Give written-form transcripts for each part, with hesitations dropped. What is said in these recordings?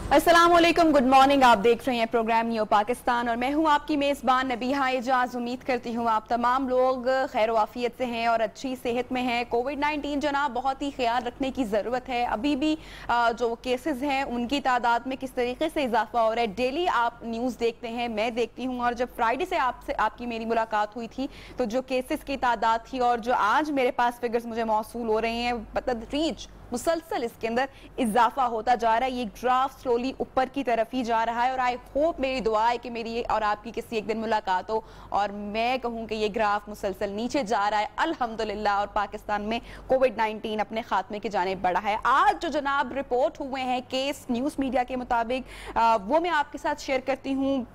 अस्सलाम वालेकुम, good morning. आप देख रहे हैं प्रोग्राम न्यू पाकिस्तान और मैं हूं आपकी मेज़बान नबीहा एजाज। उम्मीद करती हूं आप तमाम लोग खैर वाफियत से हैं और अच्छी सेहत में हैं। कोविड-19 जनाब बहुत ही ख्याल रखने की ज़रूरत है। अभी भी जो केसेस हैं उनकी तादाद में किस तरीके से इजाफा हो रहा है, डेली आप न्यूज़ देखते हैं, मैं देखती हूँ। और जब फ्राइडे से आपकी मेरी मुलाकात हुई थी तो जो केसेस की तादाद थी और जो आज मेरे पास फिगर्स मुझे मौसूल हो रहे हैं बतदरीज मुसलसल इसके अंदर इजाफा होता जा रहा है। ये ग्राफ स्लोली ऊपर की तरफ ही जा रहा है और आई होप, मेरी दुआ है कि मेरी और आपकी किसी एक दिन मुलाकात हो और मैं कहूं कि ये ग्राफ मुसलसल नीचे जा रहा है अल्हम्दुलिल्लाह और पाकिस्तान में कोविड-19 अपने खात्मे की जाने बढ़ा है। आज जो जनाब रिपोर्ट हुए हैं केस न्यूज मीडिया के मुताबिक वो मैं आपके साथ शेयर करती हूँ।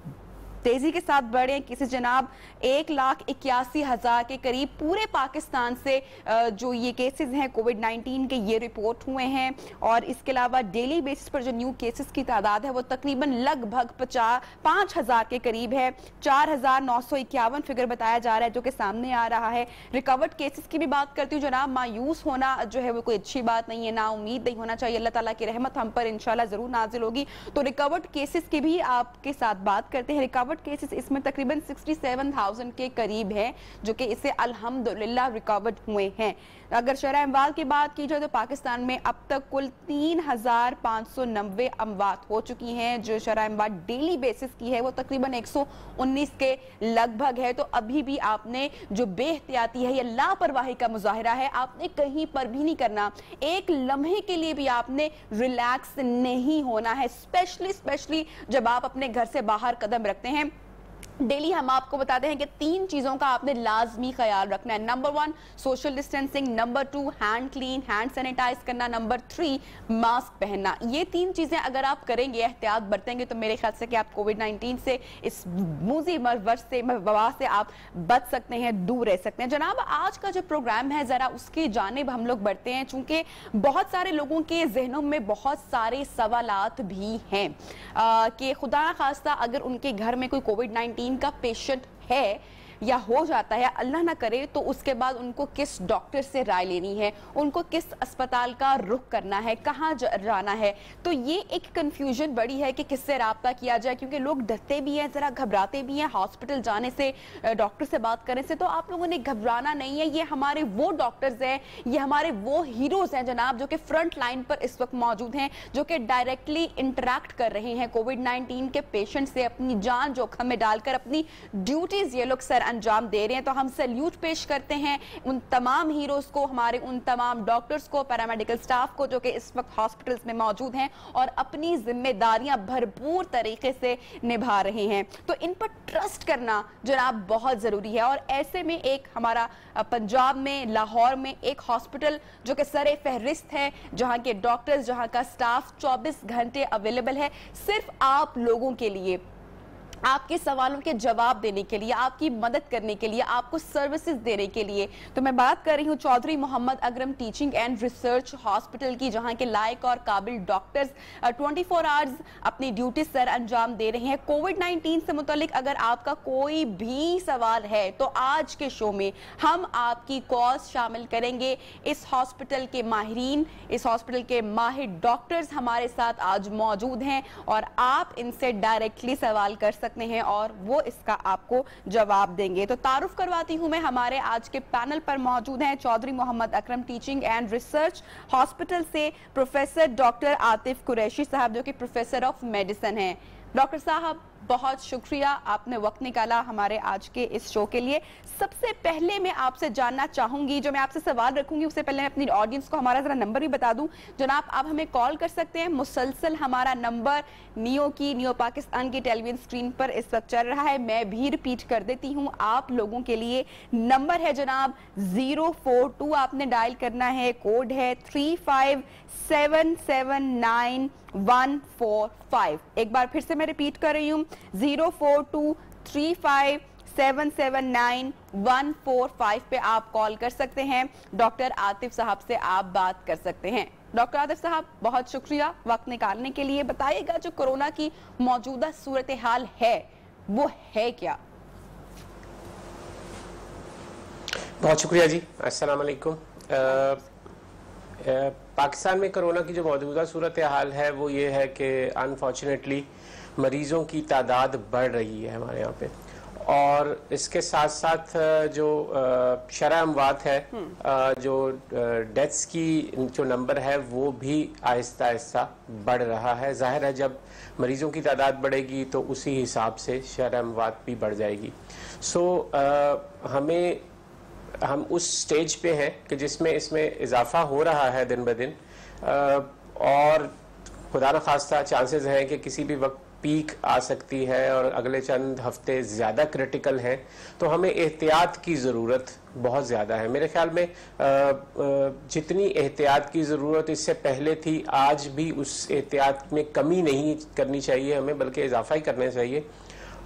तेजी के साथ बढ़े केसेस जनाब 1,81,000 के करीब पूरे पाकिस्तान से जो ये केसेस हैं कोविड-19 के ये रिपोर्ट हुए हैं। और इसके अलावा डेली बेसिस पर जो न्यू केसेस की तादाद है वो तकरीबन लगभग 5,000 के करीब है। 4,951 फिगर बताया जा रहा है जो कि सामने आ रहा है। रिकवर्ड केसेस की भी बात करती हूँ जनाब, मायूस होना जो है वो कोई अच्छी बात नहीं है, ना उम्मीद नहीं होना चाहिए। अल्लाह ताला की रहमत हम पर इंशाल्लाह जरूर नाजिल होगी। तो रिकवर्ड केसेस की भी आपके साथ बात करते हैं। रिकवर्ड केसेस इसमें तकरीबन 67,000 के करीब है जो कि इससे अल्हम्दुलिल्लाह रिकवर्ड हुए हैं। अगर शरह अमवात की बात की जाए तो पाकिस्तान में अब तक कुल 3,590 अमवात हो चुकी हैं। जो शरह अमवात डेली बेसिस की है वो तकरीबन 119 के लगभग है। तो अभी भी आपने जो बेहतियाती है या लापरवाही का मुजाहिरा है आपने कहीं पर भी नहीं करना। एक लम्हे के लिए भी आपने रिलैक्स नहीं होना है, स्पेशली जब आप अपने घर से बाहर कदम रखते हैं। डेली हम आपको बताते हैं कि 3 चीजों का आपने लाजमी ख्याल रखना है। Number 1 social distancing, number 2 hand clean, hand sanitise करना, नंबर 3 मास्क पहनना। ये 3 चीजें अगर आप करेंगे, एहतियात बरतेंगे तो मेरे ख्याल से कि आप कोविड-19 से, इस मूजी वर्ष से, वबा से आप बच सकते हैं, दूर रह सकते हैं। जनाब आज का जो प्रोग्राम है जरा उसकी जानिब हम लोग बढ़ते हैं चूंकि बहुत सारे लोगों के जहनों में बहुत सारे सवालात भी हैं कि खुदा न खास्ता अगर उनके घर में कोई कोविड-19 का पेशेंट है या हो जाता है, अल्लाह ना करे, तो उसके बाद उनको किस डॉक्टर से राय लेनी है, उनको किस अस्पताल का रुख करना है, कहाँ जाना है। तो ये एक कंफ्यूजन बड़ी है कि किससे राब्ता किया जाए क्योंकि लोग डरते भी हैं, जरा घबराते भी हैं हॉस्पिटल जाने से, डॉक्टर से बात करने से। तो आप लोगों ने घबराना नहीं है। ये हमारे वो डॉक्टर्स हैं, ये हमारे वो हीरोज हैं जनाब जो कि फ्रंट लाइन पर इस वक्त मौजूद हैं, जो कि डायरेक्टली इंटरेक्ट कर रहे हैं कोविड-19 के पेशेंट से, अपनी जान जोखिम में डालकर अपनी ड्यूटीज ये लोग सर अंजाम दे रहे हैं। तो हम सैल्यूट पेश करते हैं उन तमाम हीरोज को, हमारे उन तमाम डॉक्टर्स को, पैरामेडिकल स्टाफ को जो कि इस वक्त हॉस्पिटल्स में मौजूद हैं और अपनी जिम्मेदारियां भरपूर तरीके से निभा रहे हैं। तो इन पर ट्रस्ट करना जनाब बहुत जरूरी है। और ऐसे में एक हमारा पंजाब में लाहौर में एक हॉस्पिटल जो कि सरे फहरिस्त है, जहां के डॉक्टर्स, जहां का स्टाफ 24 घंटे अवेलेबल है सिर्फ आप लोगों के लिए, आपके सवालों के जवाब देने के लिए, आपकी मदद करने के लिए, आपको सर्विसेज देने के लिए। तो मैं बात कर रही हूँ Chaudhary Mohammad Akram teaching and research hospital की, जहां के लायक और काबिल डॉक्टर्स 24 आवर्स अपनी ड्यूटी सर अंजाम दे रहे हैं। कोविड-19 से मुतालिक अगर आपका कोई भी सवाल है तो आज के शो में हम आपकी कॉल्स शामिल करेंगे। इस हॉस्पिटल के माहिरीन, इस हॉस्पिटल के माहिर डॉक्टर्स हमारे साथ आज मौजूद हैं और आप इनसे डायरेक्टली सवाल कर सकते हैं और वो इसका आपको जवाब देंगे। तो तारुफ करवाती हूं मैं, हमारे आज के पैनल पर मौजूद हैं Chaudhary Mohammad Akram teaching and research hospital से प्रोफेसर डॉक्टर आतिफ कुरैशी साहब जो कि प्रोफेसर ऑफ मेडिसिन हैं। डॉक्टर साहब बहुत शुक्रिया, आपने वक्त निकाला हमारे आज के इस शो के लिए। सबसे पहले मैं आपसे जानना चाहूंगी, जो मैं आपसे सवाल रखूंगी उससे पहले मैं अपनी ऑडियंस को हमारा जरा नंबर भी बता दूं। जनाब आप हमें कॉल कर सकते हैं, मुसलसल हमारा नंबर नियो पाकिस्तान की टेलीविजन स्क्रीन पर इस वक्त चल रहा है। मैं भी रिपीट कर देती हूँ आप लोगों के लिए। नंबर है जनाब 042, आपने डायल करना है, कोड है 35779 एक बार फिर से मैं रिपीट कर रही हूँ 04235779145 पे आप कॉल कर सकते हैं। डॉक्टर आतिफ साहब से आप बात कर सकते हैं। डॉक्टर आतिफ साहब बहुत शुक्रिया वक्त निकालने के लिए। बताइएगा जो कोरोना की मौजूदा सूरत हाल है वो है क्या? बहुत शुक्रिया जी। अस्सलाम वालेकुम। पाकिस्तान में कोरोना की जो मौजूदा सूरत हाल है वो ये है कि अनफॉर्चुनेटली मरीज़ों की तादाद बढ़ रही है हमारे यहाँ पे, और इसके साथ साथ जो शरह अमवात है, जो डेथ्स की जो नंबर है वो भी आहिस्ता आहिस्ता बढ़ रहा है। जाहिर है जब मरीज़ों की तादाद बढ़ेगी तो उसी हिसाब से शरह अमवात भी बढ़ जाएगी। हम उस स्टेज पे हैं कि जिसमें इसमें इजाफा हो रहा है दिन ब दिन, और खुदा न खास्ता चांसेस हैं कि किसी भी वक्त पीक आ सकती है और अगले चंद हफ्ते ज़्यादा क्रिटिकल हैं, तो हमें एहतियात की ज़रूरत बहुत ज़्यादा है। मेरे ख्याल में जितनी एहतियात की ज़रूरत इससे पहले थी, आज भी उस एहतियात में कमी नहीं करनी चाहिए हमें, बल्कि इजाफा ही करना चाहिए।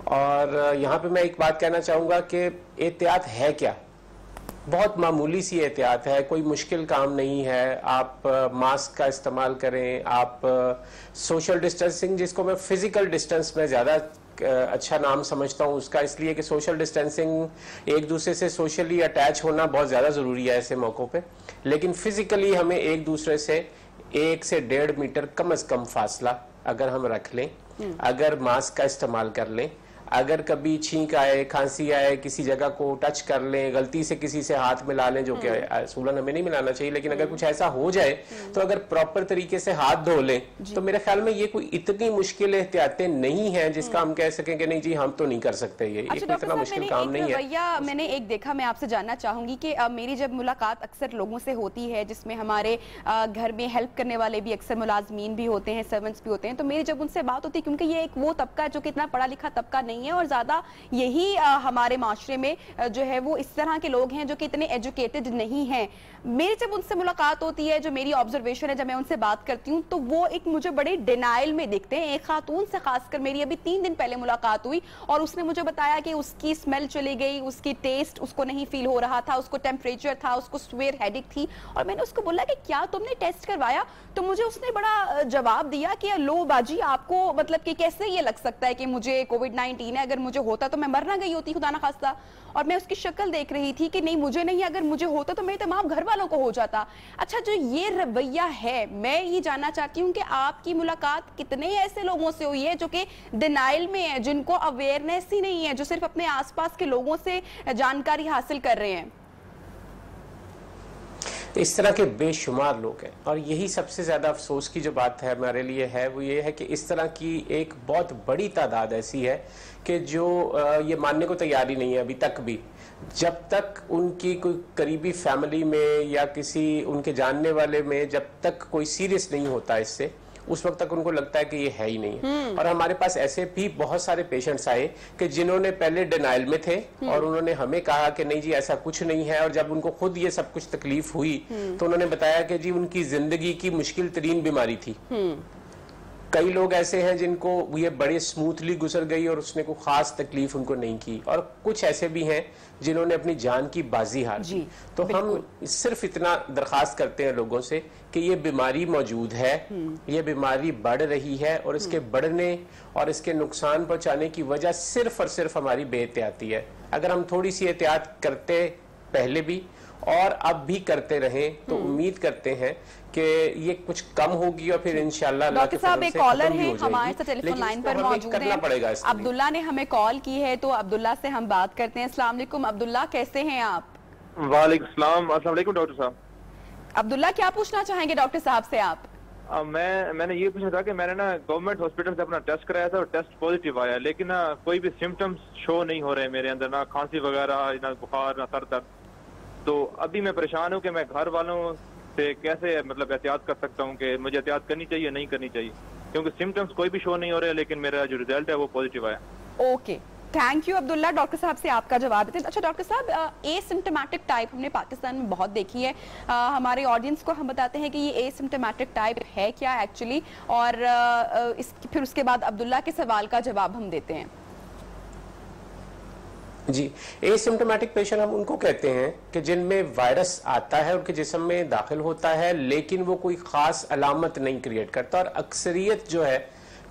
और यहाँ पे मैं एक बात कहना चाहूँगा कि एहतियात है क्या, बहुत मामूली सी एहतियात है, कोई मुश्किल काम नहीं है। आप मास्क का इस्तेमाल करें, आप सोशल डिस्टेंसिंग, जिसको मैं फिजिकल डिस्टेंस में ज़्यादा अच्छा नाम समझता हूँ उसका, इसलिए कि सोशल डिस्टेंसिंग एक दूसरे से सोशली अटैच होना बहुत ज़्यादा ज़रूरी है ऐसे मौक़ों पे, लेकिन फिजिकली हमें एक दूसरे से 1 से 1.5 मीटर कम से कम फासला अगर हम रख लें, अगर मास्क का इस्तेमाल कर लें, अगर कभी छींक आए, खांसी आए, किसी जगह को टच कर लें, गलती से किसी से हाथ मिला लें, जो कि असूलन हमें नहीं मिलाना चाहिए, लेकिन अगर कुछ ऐसा हो जाए तो अगर प्रॉपर तरीके से हाथ धो लें, तो मेरे ख्याल में ये कोई इतनी मुश्किल एहतियातें नहीं है जिसका हम कह सकें कि नहीं जी हम तो नहीं कर सकते। ये इतना मुश्किल काम नहीं है। भैया मैंने एक देखा, मैं आपसे जानना चाहूंगी कि मेरी जब मुलाकात अक्सर लोगों से होती है जिसमें हमारे घर में हेल्प करने वाले भी अक्सर मुलाजमीन भी होते हैं, सर्वेंट्स भी होते हैं, तो मेरी जब उनसे बात होती है, क्योंकि ये एक वो तबका जो कि इतना पढ़ा लिखा तबका नहीं है और ज्यादा यही हमारे माशरे में जो है वो इस तरह के लोग हैं जो कि इतने एजुकेटेड नहीं हैं, मेरी जब उनसे मुलाकात होती है, जो मेरी ऑब्जर्वेशन है, जब मैं उनसे बात करती हूँ तो वो एक मुझे बड़े डिनाइल में दिखते हैं। एक खातून से खासकर मेरी अभी 3 दिन पहले मुलाकात हुई और उसने मुझे बताया कि उसकी स्मेल चली गई, उसकी टेस्ट उसको नहीं फील हो रहा था, उसको टेम्परेचर था, उसको स्वेयर हेडेक थी, और मैंने उसको बोला कि क्या तुमने टेस्ट करवाया, तो मुझे उसने बड़ा जवाब दिया कि लो बाजी आपको मतलब कि कैसे ये लग सकता है कि मुझे कोविड-19 है, अगर मुझे होता तो मैं मर ना गई होती खुदा ना खास्ता। और मैं उसकी शक्ल देख रही थी कि नहीं मुझे नहीं, अगर मुझे होता तो मेरे तमाम घर वालों को हो जाता। अच्छा, जो ये रवैया है, मैं ये जानना चाहती हूँ कि आपकी मुलाकात कितने ऐसे लोगों से हुई है जो कि डिनाइल में है, जिनको अवेयरनेस ही नहीं है, जो सिर्फ अपने आसपास के लोगों से जानकारी हासिल कर रहे हैं? इस तरह के बेशुमार लोग हैं, और यही सबसे ज़्यादा अफसोस की जो बात है हमारे लिए है वो ये है कि इस तरह की एक बहुत बड़ी तादाद ऐसी है कि जो ये मानने को तैयार ही नहीं है अभी तक भी। जब तक उनकी कोई करीबी फैमिली में या किसी उनके जानने वाले में जब तक कोई सीरियस नहीं होता इससे, उस वक्त तक उनको लगता है कि ये है ही नहीं है। और हमारे पास ऐसे भी बहुत सारे पेशेंट्स आए कि जिन्होंने पहले डिनाइल में थे और उन्होंने हमें कहा कि नहीं जी ऐसा कुछ नहीं है, और जब उनको खुद ये सब कुछ तकलीफ हुई तो उन्होंने बताया कि जी उनकी जिंदगी की मुश्किल तरीन बीमारी थी। कई लोग ऐसे हैं जिनको ये बड़े स्मूथली गुजर गई और उसने कोई खास तकलीफ उनको नहीं की, और कुछ ऐसे भी हैं जिन्होंने अपनी जान की बाजी हार दी। तो हम सिर्फ इतना दरखास्त करते हैं लोगों से कि ये बीमारी मौजूद है, ये बीमारी बढ़ रही है, और इसके बढ़ने और इसके नुकसान पहुंचाने की वजह सिर्फ और सिर्फ हमारी बेएहतियाती है। अगर हम थोड़ी सी एहतियात करते पहले भी और अब भी करते रहें तो उम्मीद करते हैं कि ये कुछ कम होगी, और फिर इंशाल्लाह डॉक्टर साहब एक कॉलर है हमारे साथ टेलीफोन लाइन पर मौजूद है, अब्दुल्ला ने हमें कॉल की है, तो अब्दुल्ला से हम बात करते हैं। अस्सलाम वालेकुम अब्दुल्ला, कैसे हैं आप? वालेकुम सलाम। अस्सलाम वालेकुम डॉक्टर साहब। अब्दुल्ला क्या पूछना चाहेंगे डॉक्टर साहब से आप? मैंने ये पूछा था कि मैंने ना गवर्नमेंट हॉस्पिटल से अपना टेस्ट कराया था और टेस्ट पॉजिटिव आया, लेकिन ना कोई भी सिम्टम्स शो नहीं हो रहे मेरे अंदर, ना खांसी वगैरह, ना बुखार, ना सर दर्द। तो अभी मैं परेशान हूँ कि मैं घर वालों से कैसे मतलब एहतियात कर सकता हूँ कि मुझे एहतियात करनी चाहिए नहीं करनी चाहिए, क्योंकि सिम्टम्स कोई भी शो नहीं हो रहे, लेकिन मेरा जो रिजल्ट है वो पॉजिटिव आया। Okay, thank you Abdullah. Doctor साहब से आपका जवाब देते हैं। अच्छा डॉक्टर साहब, एसिम्प्टोमेटिक टाइप हमने पाकिस्तान में बहुत देखी है, हमारे ऑडियंस को हम बताते हैं कि ये एसिम्प्टोमेटिक टाइप है क्या एक्चुअली, और फिर उसके बाद अब्दुल्ला के सवाल का जवाब हम देते हैं। जी, एसिम्प्टोमेटिक पेशेंट हम उनको कहते हैं कि जिनमें वायरस आता है, उनके जिस्म में दाखिल होता है, लेकिन वो कोई खास अलामत नहीं क्रिएट करता। और अक्सरियत जो है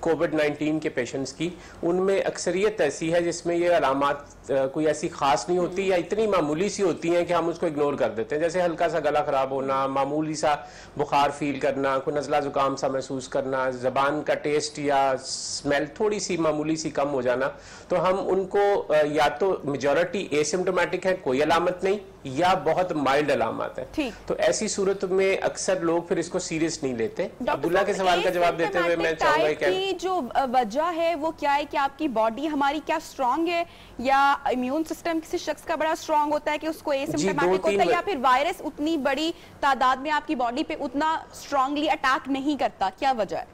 कोविड-19 के पेशेंट्स की, उनमें अक्सरियत ऐसी है जिसमें ये अलामत कोई ऐसी खास नहीं होती या इतनी मामूली सी होती हैं कि हम उसको इग्नोर कर देते हैं। जैसे हल्का सा गला खराब होना, मामूली सा बुखार फील करना, कोई नज़ला जुकाम सा महसूस करना, ज़बान का टेस्ट या स्मेल थोड़ी सी मामूली सी कम हो जाना, तो हम उनको या तो मेजॉरिटी एसिम्टोमेटिक है, कोई अलामत नहीं, या बहुत माइल्ड अलामत है। तो ऐसी सूरत में अक्सर लोग फिर इसको सीरियस नहीं लेते। अब्दुल्ला के सवाल का जवाब देते हुए मैं चाहूंगा कि जो वजह है वो क्या है कि आपकी बॉडी हमारी क्या स्ट्रांग है, या इम्यून सिस्टम किसी शख्स का बड़ा स्ट्रांग होता है कि उसको एसिम्प्टोमेटिक होता है, या फिर वायरस उतनी बड़ी तादाद में आपकी बॉडी पे उतना स्ट्रांगली अटैक नहीं करता, क्या वजह है?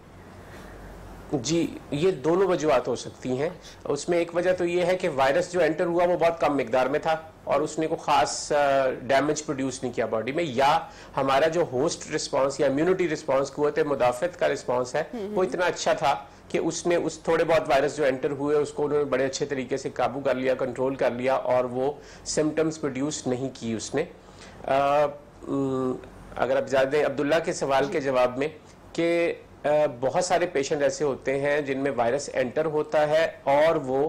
जी, ये दोनों वजूहत हो सकती हैं। उसमें एक वजह तो ये है कि वायरस जो एंटर हुआ वो बहुत कम मिकदार में था और उसने को खास डैमेज प्रोड्यूस नहीं किया बॉडी में, या हमारा जो होस्ट रिस्पांस या इम्यूनिटी रिस्पांस, कुव्वत मुदाफत का रिस्पांस है, वो इतना अच्छा था कि उसने उस थोड़े बहुत वायरस जो एंटर हुए उसको उन्होंने बड़े अच्छे तरीके से काबू कर लिया, कंट्रोल कर लिया, और वो सिम्टम्स प्रोड्यूस नहीं की उसने। अगर आप ज़्यादा अब्दुल्ला के सवाल के जवाब में कि बहुत सारे पेशेंट ऐसे होते हैं जिनमें वायरस एंटर होता है और वो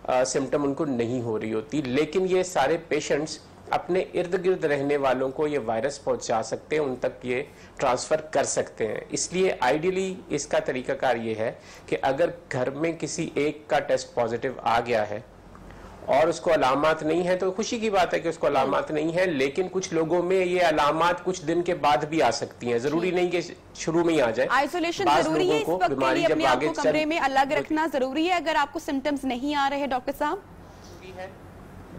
सिम्टम उनको नहीं हो रही होती, लेकिन ये सारे पेशेंट्स अपने इर्द गिर्द रहने वालों को ये वायरस पहुंचा सकते हैं, उन तक ये ट्रांसफ़र कर सकते हैं। इसलिए आइडियली इसका तरीकाकार ये है कि अगर घर में किसी एक का टेस्ट पॉजिटिव आ गया है और उसको अलामात नहीं है तो खुशी की बात है कि उसको अलामात नहीं है, लेकिन कुछ लोगों में ये अलामात कुछ दिन के बाद भी आ सकती हैं, जरूरी नहीं कि शुरू में ही आ जाए। आइसोलेशन जरूरी है इस वक्त के लिए, अपने आप को कमरे में अलग रखना जरूरी है अगर आपको सिम्टम्स नहीं आ रहे हैं डॉक्टर साहब?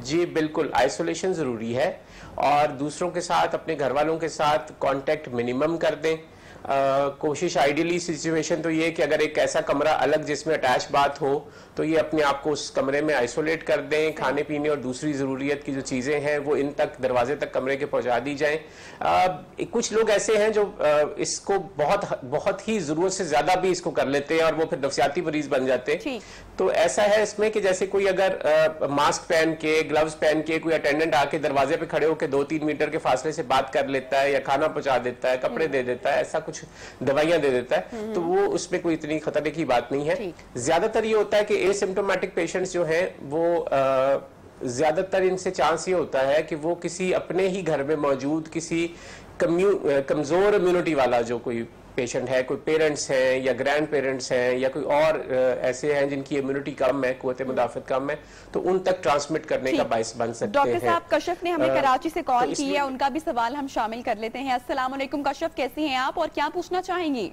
जी बिल्कुल, आइसोलेशन जरूरी है और दूसरों के साथ, अपने घर वालों के साथ कांटेक्ट मिनिमम कर दें। कोशिश आइडियली सिचुएशन तो ये कि अगर एक ऐसा कमरा अलग जिसमें अटैच बात हो तो ये अपने आप को उस कमरे में आइसोलेट कर दें, खाने पीने और दूसरी ज़रूरियत की जो चीज़ें हैं वो इन तक दरवाजे तक कमरे के पहुंचा दी जाएं। कुछ लोग ऐसे हैं जो इसको बहुत ही ज़रूरत से ज़्यादा भी इसको कर लेते हैं और वो फिर नफसियाती मरीज बन जाते हैं। तो ऐसा है इसमें कि जैसे कोई अगर मास्क पहन के, ग्लव्स पहन के कोई अटेंडेंट आके दरवाजे पे खड़े होकर 2-3 मीटर के फासले से बात कर लेता है या खाना पहुंचा देता है, कपड़े दे देता है, ऐसा कुछ दवाइयां दे देता है, तो वो उसमें कोई इतनी खतरे की बात नहीं है। ज्यादातर ये होता है कि एसिम्प्टोमेटिक पेशेंट्स जो हैं वो ज्यादातर इनसे चांस ये होता है कि वो किसी अपने ही घर में मौजूद किसी कमजोर इम्यूनिटी वाला जो कोई पेशेंट है, कोई पेरेंट्स हैं या ग्रैंड पेरेंट्स हैं या कोई और ऐसे हैं जिनकी इम्यूनिटी कम है, कुव्वत मुदाफत कम है, तो उन तक ट्रांसमिट करने का बाइस बन सकते हैं। डॉक्टर साहब, कशफ ने हमें कराची से कॉल की है, उनका भी सवाल हम शामिल कर लेते हैं। अस्सलाम वालेकुम कशफ, कैसी हैं आप और क्या पूछना चाहेंगी?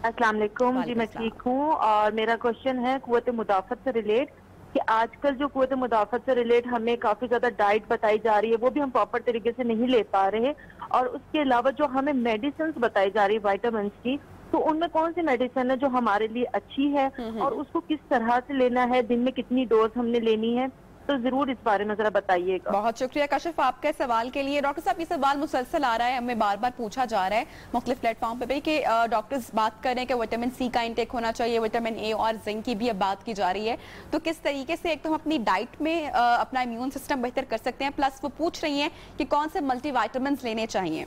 अस्सलाम वालेकुम जी, मैं ठीक हूँ और मेरा क्वेश्चन है कुव्वत मुदाफत से रिलेट कि आजकल जो कुव्वत मुदाफत से रिलेट हमें काफी ज्यादा डाइट बताई जा रही है वो भी हम प्रॉपर तरीके से नहीं ले पा रहे, और उसके अलावा जो हमें मेडिसिन बताई जा रही है विटामिन्स की, तो उनमें कौन सी मेडिसिन है जो हमारे लिए अच्छी है और उसको किस तरह से लेना है, दिन में कितनी डोज हमने लेनी है, तो जरूर इस बारे में जरा बताइएगा। बहुत शुक्रिया कशिफ आपके सवाल के लिए। डॉक्टर साहब, ये सवाल मुसलसल आ रहा है, हमें बार बार पूछा जा रहा है मुख्तलिफ प्लेटफॉर्म पे भी कि डॉक्टर्स बात कर रहे हैं कि विटामिन सी का इंटेक होना चाहिए, विटामिन ए और जिंक की भी अब बात की जा रही है, तो किस तरीके से एक तो हम अपनी डाइट में अपना इम्यून सिस्टम बेहतर कर सकते हैं, प्लस वो पूछ रही हैं कि कौन से मल्टीविटामिन्स लेने चाहिए?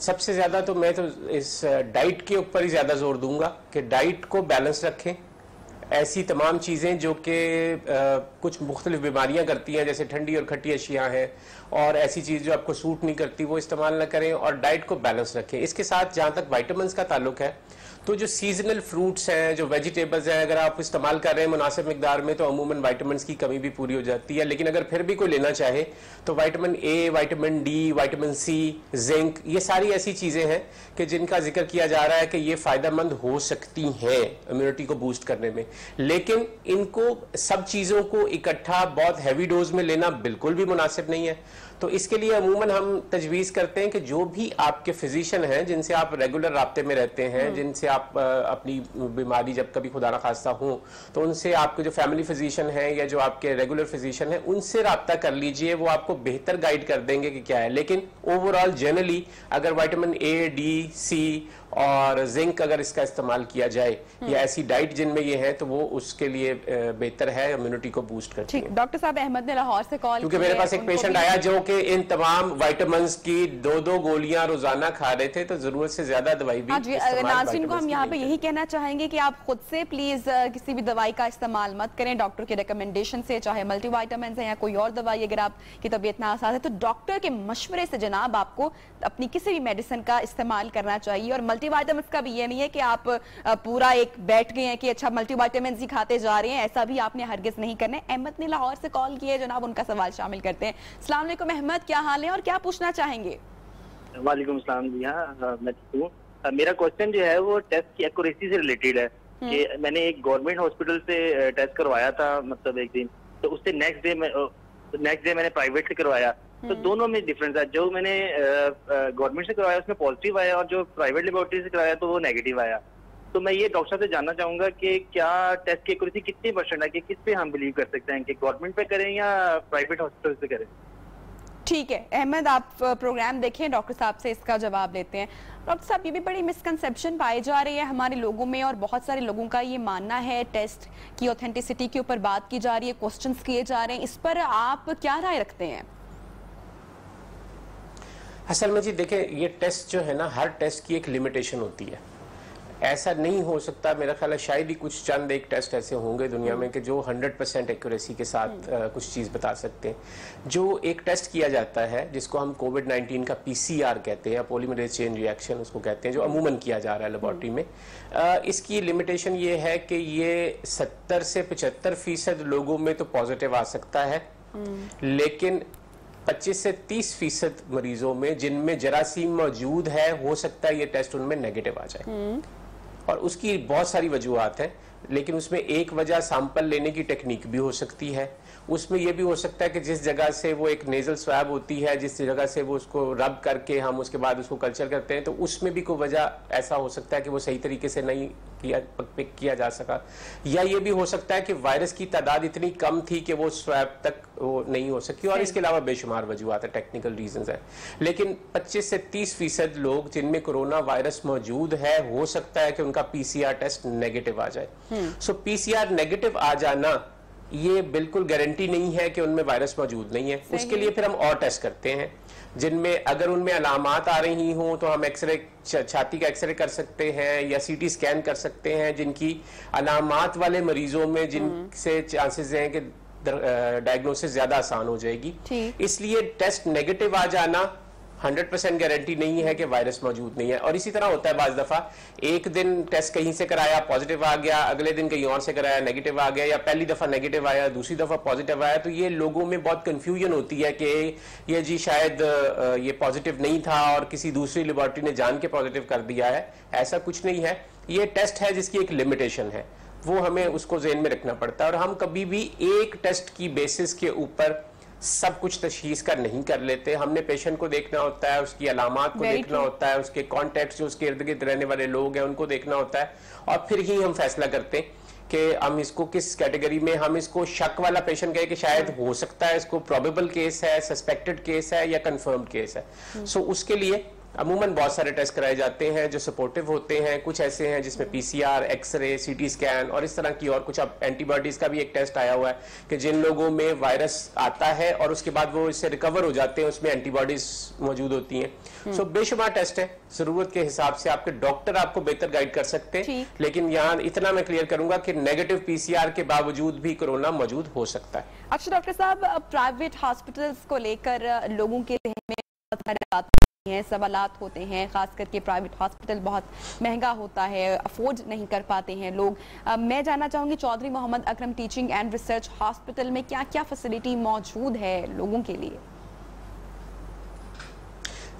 सबसे ज्यादा तो मैं तो इस डाइट के ऊपर ही ज्यादा जोर दूंगा कि डाइट को बैलेंस रखें। ऐसी तमाम चीज़ें जो कि कुछ मुख्तलिफ बीमारियां करती हैं, जैसे ठंडी और खट्टी अशिया हैं, और ऐसी चीज़ जो आपको सूट नहीं करती वो इस्तेमाल ना करें और डाइट को बैलेंस रखें। इसके साथ जहाँ तक विटामिन्स का ताल्लुक है, तो जो सीजनल फ्रूट्स हैं, जो वेजिटेबल्स हैं, अगर आप इस्तेमाल कर रहे हैं मुनासिब मिकदार में तो अमूमन विटामिन्स की कमी भी पूरी हो जाती है। लेकिन अगर फिर भी कोई लेना चाहे तो vitamin A, vitamin D, vitamin C, zinc, ये सारी ऐसी चीज़ें हैं कि जिनका जिक्र किया जा रहा है कि ये फ़ायदेमंद हो सकती हैं इम्यूनिटी को बूस्ट करने में, लेकिन इनको सब चीज़ों को इकट्ठा बहुत हैवी डोज में लेना बिल्कुल भी मुनासिब नहीं है। तो इसके लिए अमूमन हम तजवीज़ करते हैं कि जो भी आपके फिजिशियन हैं, जिनसे आप रेगुलर राब्ते में रहते हैं, जिनसे आप अपनी बीमारी जब कभी खुदा न खास्ता हो तो उनसे आपके जो फैमिली फिजिशियन हैं या जो आपके रेगुलर फिजिशियन हैं उनसे राब्ता कर लीजिए, वो आपको बेहतर गाइड कर देंगे कि क्या है। लेकिन ओवरऑल जनरली अगर विटामिन ए, डी, सी और जिंक अगर इसका इस्तेमाल किया जाए या ऐसी डाइट जिनमें ये है तो वो उसके लिए बेहतर है, इम्यूनिटी को बूस्ट करती है। डॉक्टर साहब, अहमद ने लाहौर से कॉल, क्योंकि मेरे पास एक पेशेंट आया जो कि इन तमाम विटामिन्स की 2-2 गोलियां रोजाना खा रहे थे तो जरूरत से ज्यादा दवाई भी। हाँ जी, नाज़रीन को हम यहाँ पे यही कहना चाहेंगे कि आप खुद से प्लीज किसी भी दवाई का इस्तेमाल मत करें डॉक्टर के रिकमेंडेशन से, चाहे मल्टीविटामिन है या कोई और दवाई। अगर आपकी तबीयत नासाज है तो डॉक्टर के मशवरे से जनाब आपको अपनी किसी भी मेडिसिन का इस्तेमाल करना चाहिए। और मल्टीविटामिन का भी ये नहीं है कि आप पूरा एक बैठ गए हैं कि अच्छा मल्टीविटामिन ही खाते जा रहे हैं, ऐसा भी आपने हरगिज नहीं करना है। अहमद ने लाहौर से कॉल किए, जनाब उनका सवाल शामिल करते हैं। अस्सलाम वालेकुम अहमद, क्या हाल है और क्या पूछना चाहेंगे? वालेकुम सलाम जी। हाँ, मैं ठीक हूँ। मेरा क्वेश्चन जो है वो टेस्ट की एक्यूरेसी से रिलेटेड है कि मैंने एक गवर्नमेंट हॉस्पिटल से टेस्ट करवाया था, मतलब एक दिन, तो उससे नेक्स्ट डे मैंने प्राइवेट से करवाया, तो दोनों में डिफरेंस है। जो मैंने गवर्नमेंट से करवाया उसमें पॉजिटिव आया और जो प्राइवेट लेबोरेटरी से करवाया तो वो नेगेटिव आया। तो मैं ये डॉक्टर से जानना चाहूंगा कि क्या टेस्ट की एक्यूरेसी कितनी % है, कि किस पे हम बिलीव कर सकते हैं कि गवर्नमेंट पे करें या प्राइवेट हॉस्पिटल से करें? ठीक है अहमद, आप प्रोग्राम देखें, डॉक्टर साहब से इसका जवाब लेते हैं। डॉक्टर साहब, ये भी बड़ी मिसकंसेप्शन पाई जा रही है हमारे लोगों में और बहुत सारे लोगों का ये मानना है, टेस्ट की ऑथेंटिसिटी के ऊपर बात की जा रही है, क्वेश्चंस किए जा रहे हैं, इस पर आप क्या राय रखते हैं? असल में जी देखें, ये टेस्ट जो है ना, हर टेस्ट की एक लिमिटेशन होती है। ऐसा नहीं हो सकता, मेरा ख्याल है शायद ही कुछ चंद एक टेस्ट ऐसे होंगे दुनिया में कि जो 100% एक्यूरेसी के साथ कुछ चीज़ बता सकते हैं। जो एक टेस्ट किया जाता है जिसको हम कोविड-19 का PCR कहते हैं, पॉलीमरेज चेन रिएक्शन उसको कहते हैं, जो अमूमन किया जा रहा है लेबॉर्ट्री में, इसकी लिमिटेशन ये है कि ये 70 से 75% लोगों में तो पॉजिटिव आ सकता है, लेकिन 25 से 30% मरीजों में जिनमें जरासीम मौजूद है, हो सकता है ये टेस्ट उनमें नेगेटिव आ जाए। और उसकी बहुत सारी वजूहात हैं, लेकिन उसमें एक वजह सैंपल लेने की टेक्निक भी हो सकती है। उसमें यह भी हो सकता है कि जिस जगह से वो एक नेजल स्वैब होती है, जिस जगह से वो उसको रब करके हम उसके बाद उसको कल्चर करते हैं, तो उसमें भी कोई वजह ऐसा हो सकता है कि वो सही तरीके से नहीं पिक किया जा सका। या ये भी हो सकता है कि वायरस की तादाद इतनी कम थी कि वो स्वैब तक वो नहीं हो सकी, और इसके अलावा बेशुमार वजूहात है, टेक्निकल रीजंस हैं। लेकिन 25 से 30% लोग जिनमें कोरोना वायरस मौजूद है, हो सकता है कि उनका PCR टेस्ट नेगेटिव आ जाए। सो PCR नेगेटिव आ जाना ये बिल्कुल गारंटी नहीं है कि उनमें वायरस मौजूद नहीं है। उसके लिए फिर हम और टेस्ट करते हैं, जिनमें अगर उनमें अलामात आ रही हों तो हम एक्सरे, छाती का एक्सरे कर सकते हैं या CT स्कैन कर सकते हैं। जिनकी अलामात वाले मरीजों में जिनसे चांसेस हैं कि डायग्नोसिस ज्यादा आसान हो जाएगी, इसलिए टेस्ट नेगेटिव आ जाना 100% गारंटी नहीं है कि वायरस मौजूद नहीं है। और इसी तरह होता है, बाज दफा एक दिन टेस्ट कहीं से कराया पॉजिटिव आ गया, अगले दिन कहीं और से कराया नेगेटिव आ गया, या पहली दफा नेगेटिव आया दूसरी दफा पॉजिटिव आया, तो ये लोगों में बहुत कंफ्यूजन होती है कि ये जी शायद ये पॉजिटिव नहीं था और किसी दूसरी लेबोरेटरी ने जान के पॉजिटिव कर दिया है। ऐसा कुछ नहीं है, ये टेस्ट है जिसकी एक लिमिटेशन है, वो हमें उसको ज़हन में रखना पड़ता है। और हम कभी भी एक टेस्ट की बेसिस के ऊपर सब कुछ तशखीस कर नहीं कर लेते। हमने पेशेंट को देखना होता है, उसकी अलामात को देखना होता है, उसके कॉन्टैक्ट जो उसके इर्द गिर्द रहने वाले लोग हैं उनको देखना होता है, और फिर ही हम फैसला करते हैं कि हम इसको किस कैटेगरी में, हम इसको शक वाला पेशेंट कहे कि शायद हो सकता है, इसको प्रोबेबल केस है, सस्पेक्टेड केस है या कंफर्म्ड केस है। सो उसके लिए अमूमन बहुत सारे टेस्ट कराए जाते हैं जो सपोर्टिव होते हैं। कुछ ऐसे हैं जिसमें PCR, एक्सरे, CT स्कैन और इस तरह की, और कुछ अब एंटीबॉडीज का भी एक टेस्ट आया हुआ है कि जिन लोगों में वायरस आता है और उसके बाद वो इससे रिकवर हो जाते हैं, उसमें एंटीबॉडीज मौजूद होती हैं। सो बेशुमार टेस्ट है, जरूरत के हिसाब से आपके डॉक्टर आपको बेहतर गाइड कर सकते हैं। लेकिन यहाँ इतना मैं क्लियर करूंगा कि नेगेटिव PCR के बावजूद भी कोरोना मौजूद हो सकता है। अच्छा डॉक्टर साहब, प्राइवेट हॉस्पिटल्स को लेकर लोगों के जहन में सवालात होते हैं, खास करके प्राइवेट हॉस्पिटल बहुत महंगा होता है, अफोर्ड नहीं कर पाते हैं लोग। मैं जानना चाहूंगी Chaudhary Mohammad Akram teaching and research hospital में क्या क्या फैसिलिटी मौजूद है लोगों के लिए?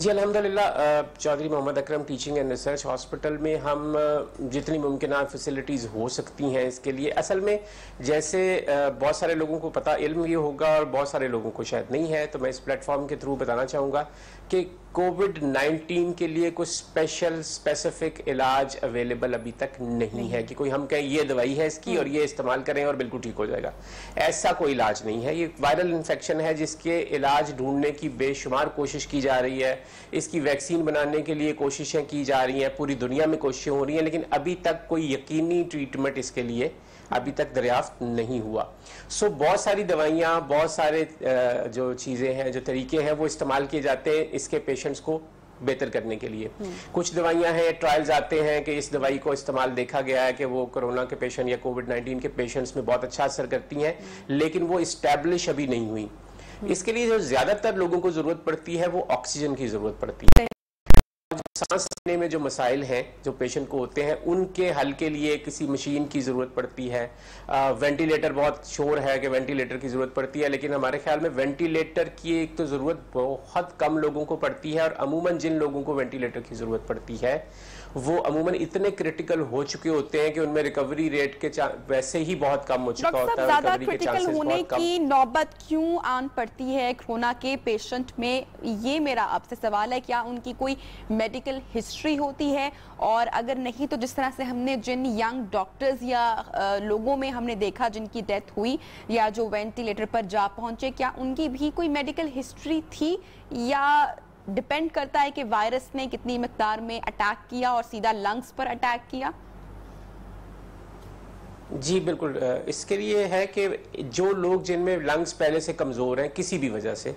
जी अल्हम्दुलिल्लाह, Chaudhary Mohammad Akram teaching and research hospital में हम जितनी मुमकिन फैसिलिटीज़ हो सकती हैं इसके लिए, असल में जैसे बहुत सारे लोगों को पता इल्म ये होगा और बहुत सारे लोगों को शायद नहीं है, तो मैं इस प्लेटफॉर्म के थ्रू बताना चाहूँगा कि कोविड-19 के लिए कुछ स्पेसिफिक इलाज अवेलेबल अभी तक नहीं है कि कोई हम कहें ये दवाई है इसकी और ये इस्तेमाल करें और बिल्कुल ठीक हो जाएगा। ऐसा कोई इलाज नहीं है। ये वायरल इन्फेक्शन है जिसके इलाज ढूंढने की बेशुमार कोशिश की जा रही है। इसकी वैक्सीन बनाने के लिए कोशिशें की जा रही हैं, पूरी दुनिया में कोशिशें हो रही हैं, लेकिन अभी तक कोई यकीनी ट्रीटमेंट इसके लिए अभी तक दरियाफ्त नहीं हुआ। सो बहुत सारी दवाइयाँ, बहुत सारे जो चीज़ें हैं, जो तरीके हैं वो इस्तेमाल किए जाते हैं इसके पेशेंट्स को बेहतर करने के लिए। कुछ दवाइयां हैं, ट्रायल्स आते हैं कि इस दवाई को इस्तेमाल देखा गया है कि वो कोरोना के पेशेंट या कोविड-19 के पेशेंट्स में बहुत अच्छा असर करती हैं, लेकिन वो इस्टेब्लिश अभी नहीं हुई। इसके लिए जो ज्यादातर लोगों को जरूरत पड़ती है वो ऑक्सीजन की जरूरत पड़ती है। सांस लेने में जो मसाइल हैं जो पेशेंट को होते हैं उनके हल के लिए किसी मशीन की ज़रूरत पड़ती है। वेंटिलेटर, बहुत शोर है कि वेंटिलेटर की ज़रूरत पड़ती है, लेकिन हमारे ख्याल में वेंटिलेटर की एक तो ज़रूरत बहुत कम लोगों को पड़ती है, और अमूमन जिन लोगों को वेंटिलेटर की ज़रूरत पड़ती है वो अमूमन इतने क्रिटिकल हो चुके होते हैं कि उनमें रिकवरी रेट के वैसे ही बहुत कम हो चुका होता है। ज्यादा क्रिटिकल होने की नौबत क्यों आन पड़ती है कोरोना के पेशेंट में, ये मेरा आपसे सवाल है। क्या उनकी कोई मेडिकल हिस्ट्री होती है, और अगर नहीं तो जिस तरह से हमने जिन यंग डॉक्टर्स या लोगों में हमने देखा जिनकी डेथ हुई या जो वेंटिलेटर पर जा पहुंचे, क्या उनकी भी कोई मेडिकल हिस्ट्री थी, या डिपेंड करता है कि वायरस ने कितनी मिकदार में अटैक किया और सीधा लंग्स पर अटैक किया? जी बिल्कुल, इसके लिए है कि जो लोग जिनमें लंग्स पहले से कमज़ोर हैं किसी भी वजह से,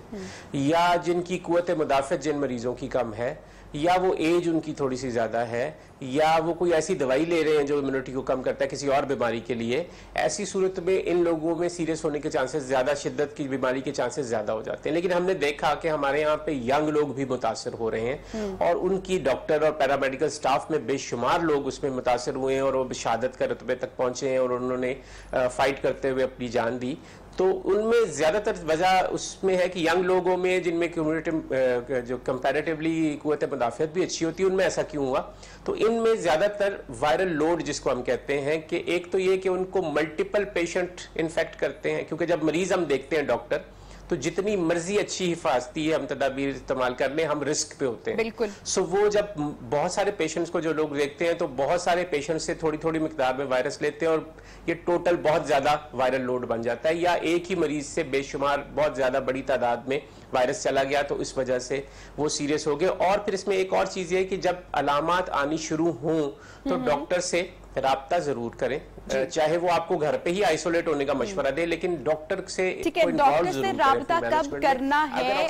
या जिनकी कुव्वत मुदाफ़त जिन मरीजों की कम है, या वो एज उनकी थोड़ी सी ज़्यादा है, या वो कोई ऐसी दवाई ले रहे हैं जो इम्यूनिटी को कम करता है किसी और बीमारी के लिए, ऐसी सूरत में इन लोगों में सीरियस होने के चांसेस ज़्यादा, शिद्दत की बीमारी के चांसेस ज़्यादा हो जाते हैं। लेकिन हमने देखा कि हमारे यहाँ पे यंग लोग भी मुतासर हो रहे हैं, और उनकी डॉक्टर और पैरामेडिकल स्टाफ में बेशुमार लोग उसमें मुतासर हुए हैं, और वो शहादत के रुतबे तक पहुँचे हैं, और उन्होंने फाइट करते हुए अपनी जान दी। तो उनमें ज़्यादातर वजह उसमें है कि यंग लोगों में जिनमें कम्युनिटी जो कंपैरेटिवली कुव्वत मुदाफ़त भी अच्छी होती है, उनमें ऐसा क्यों हुआ? तो इनमें ज़्यादातर वायरल लोड जिसको हम कहते हैं, कि एक तो ये कि उनको मल्टीपल पेशेंट इन्फेक्ट करते हैं, क्योंकि जब मरीज हम देखते हैं डॉक्टर, तो जितनी मर्जी अच्छी हिफाजती हम तदाबीर इस्तेमाल कर लें, हम रिस्क पे होते हैं। बिल्कुल। सो वो जब बहुत सारे पेशेंट्स को जो लोग देखते हैं, तो बहुत सारे पेशेंट्स से थोड़ी थोड़ी मिकदार में वायरस लेते हैं, और ये टोटल बहुत ज्यादा वायरल लोड बन जाता है, या एक ही मरीज से बेशुमार बहुत ज्यादा बड़ी तादाद में वायरस चला गया तो इस वजह से वो सीरियस हो गए। और फिर इसमें एक और चीज है कि जब अलामात आनी शुरू हों तो डॉक्टर से राब्ता जरूर करें, चाहे वो आपको घर पे ही आइसोलेट होने का मशवरा दे, लेकिन डॉक्टर से ठीक है, डॉक्टर से राब्ता कब करना है,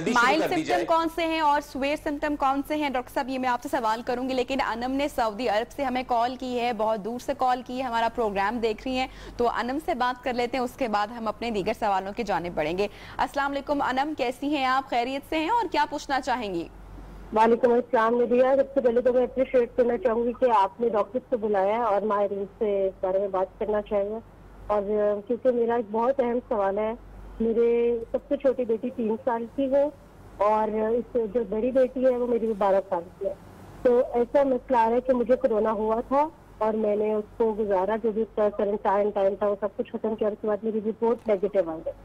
माइल्ड सिम्टम कौन से हैं और सुवेर सिम्टम कौन से हैं? डॉक्टर साहब ये मैं आपसे सवाल करूंगी, लेकिन अनम ने सऊदी अरब से हमें कॉल की है, बहुत दूर से कॉल की है, हमारा प्रोग्राम देख रही हैं, तो अनम से बात कर लेते हैं, उसके बाद हम अपने दीगर सवालों की जानिब बढ़ेंगे। अस्सलाम वालेकुम अनम, कैसी हैं आप, खैरियत से हैं, और क्या पूछना चाहेंगी? वालेकुम अस्सलाम नदिया। सबसे पहले तो मैं अप्रिशिएट करना चाहूंगी कि आपने डॉक्टर को बुलाया है और माहिरीन से इस बारे में बात करना चाहिए। और क्योंकि मेरा एक बहुत अहम सवाल है, मेरे सबसे छोटी बेटी 3 साल की है, और इस जो बड़ी बेटी है वो मेरी 12 साल की है। तो ऐसा मसला है कि मुझे कोरोना हुआ था और मैंने उसको गुजारा, जो भी उसका क्वारंटाइन टाइम था वो सब कुछ खत्म किया, उसके बाद मेरी रिपोर्ट नेगेटिव आ गई।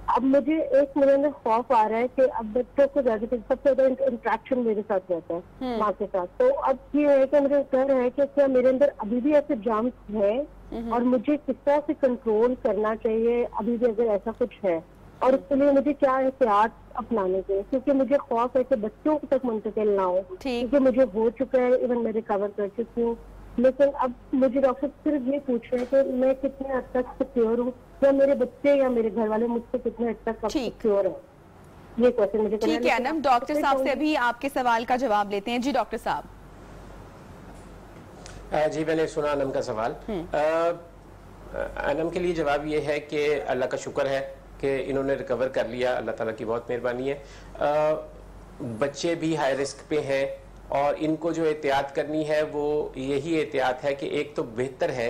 अब मुझे एक महीने में खौफ आ रहा है कि अब बच्चों को सबसे ज्यादा इंट्रैक्शन मेरे साथ रहता है माँ के साथ, तो अब ये है कि मुझे डर है कि क्या मेरे अंदर अभी भी ऐसे जर्म्स है और मुझे किस तरह से कंट्रोल करना चाहिए अभी भी अगर ऐसा कुछ है, और उसके लिए मुझे क्या एहतियात अपनाने चाहिए, क्योंकि मुझे खौफ है कि बच्चों तक मुंतकिल ना हो, क्योंकि मुझे हो चुका है, इवन मैं रिकवर कर चुकी हूँ। लेकिन अब मुझे डॉक्टर सिर्फ ये पूछ रहे हैं कि मैं कितने हद तक सिक्योर हूँ, या मेरे बच्चे या मेरे घर वाले मुझसे कितने हद तक सिक्योर है, ये क्वेश्चन मुझे। ठीक है अनम, डॉक्टर साहब से अभी आपके सवाल का जवाब लेते हैं। जी डॉक्टर साहब। जी मैंने सुना अनम का सवाल। अनम के लिए जवाब ये है कि अल्लाह का शुक्र है कि इन्होंने रिकवर कर लिया, अल्लाह ताला की बहुत मेहरबानी है। बच्चे भी हाई रिस्क पे हैं, और इनको जो एहतियात करनी है वो यही एहतियात है कि एक तो बेहतर है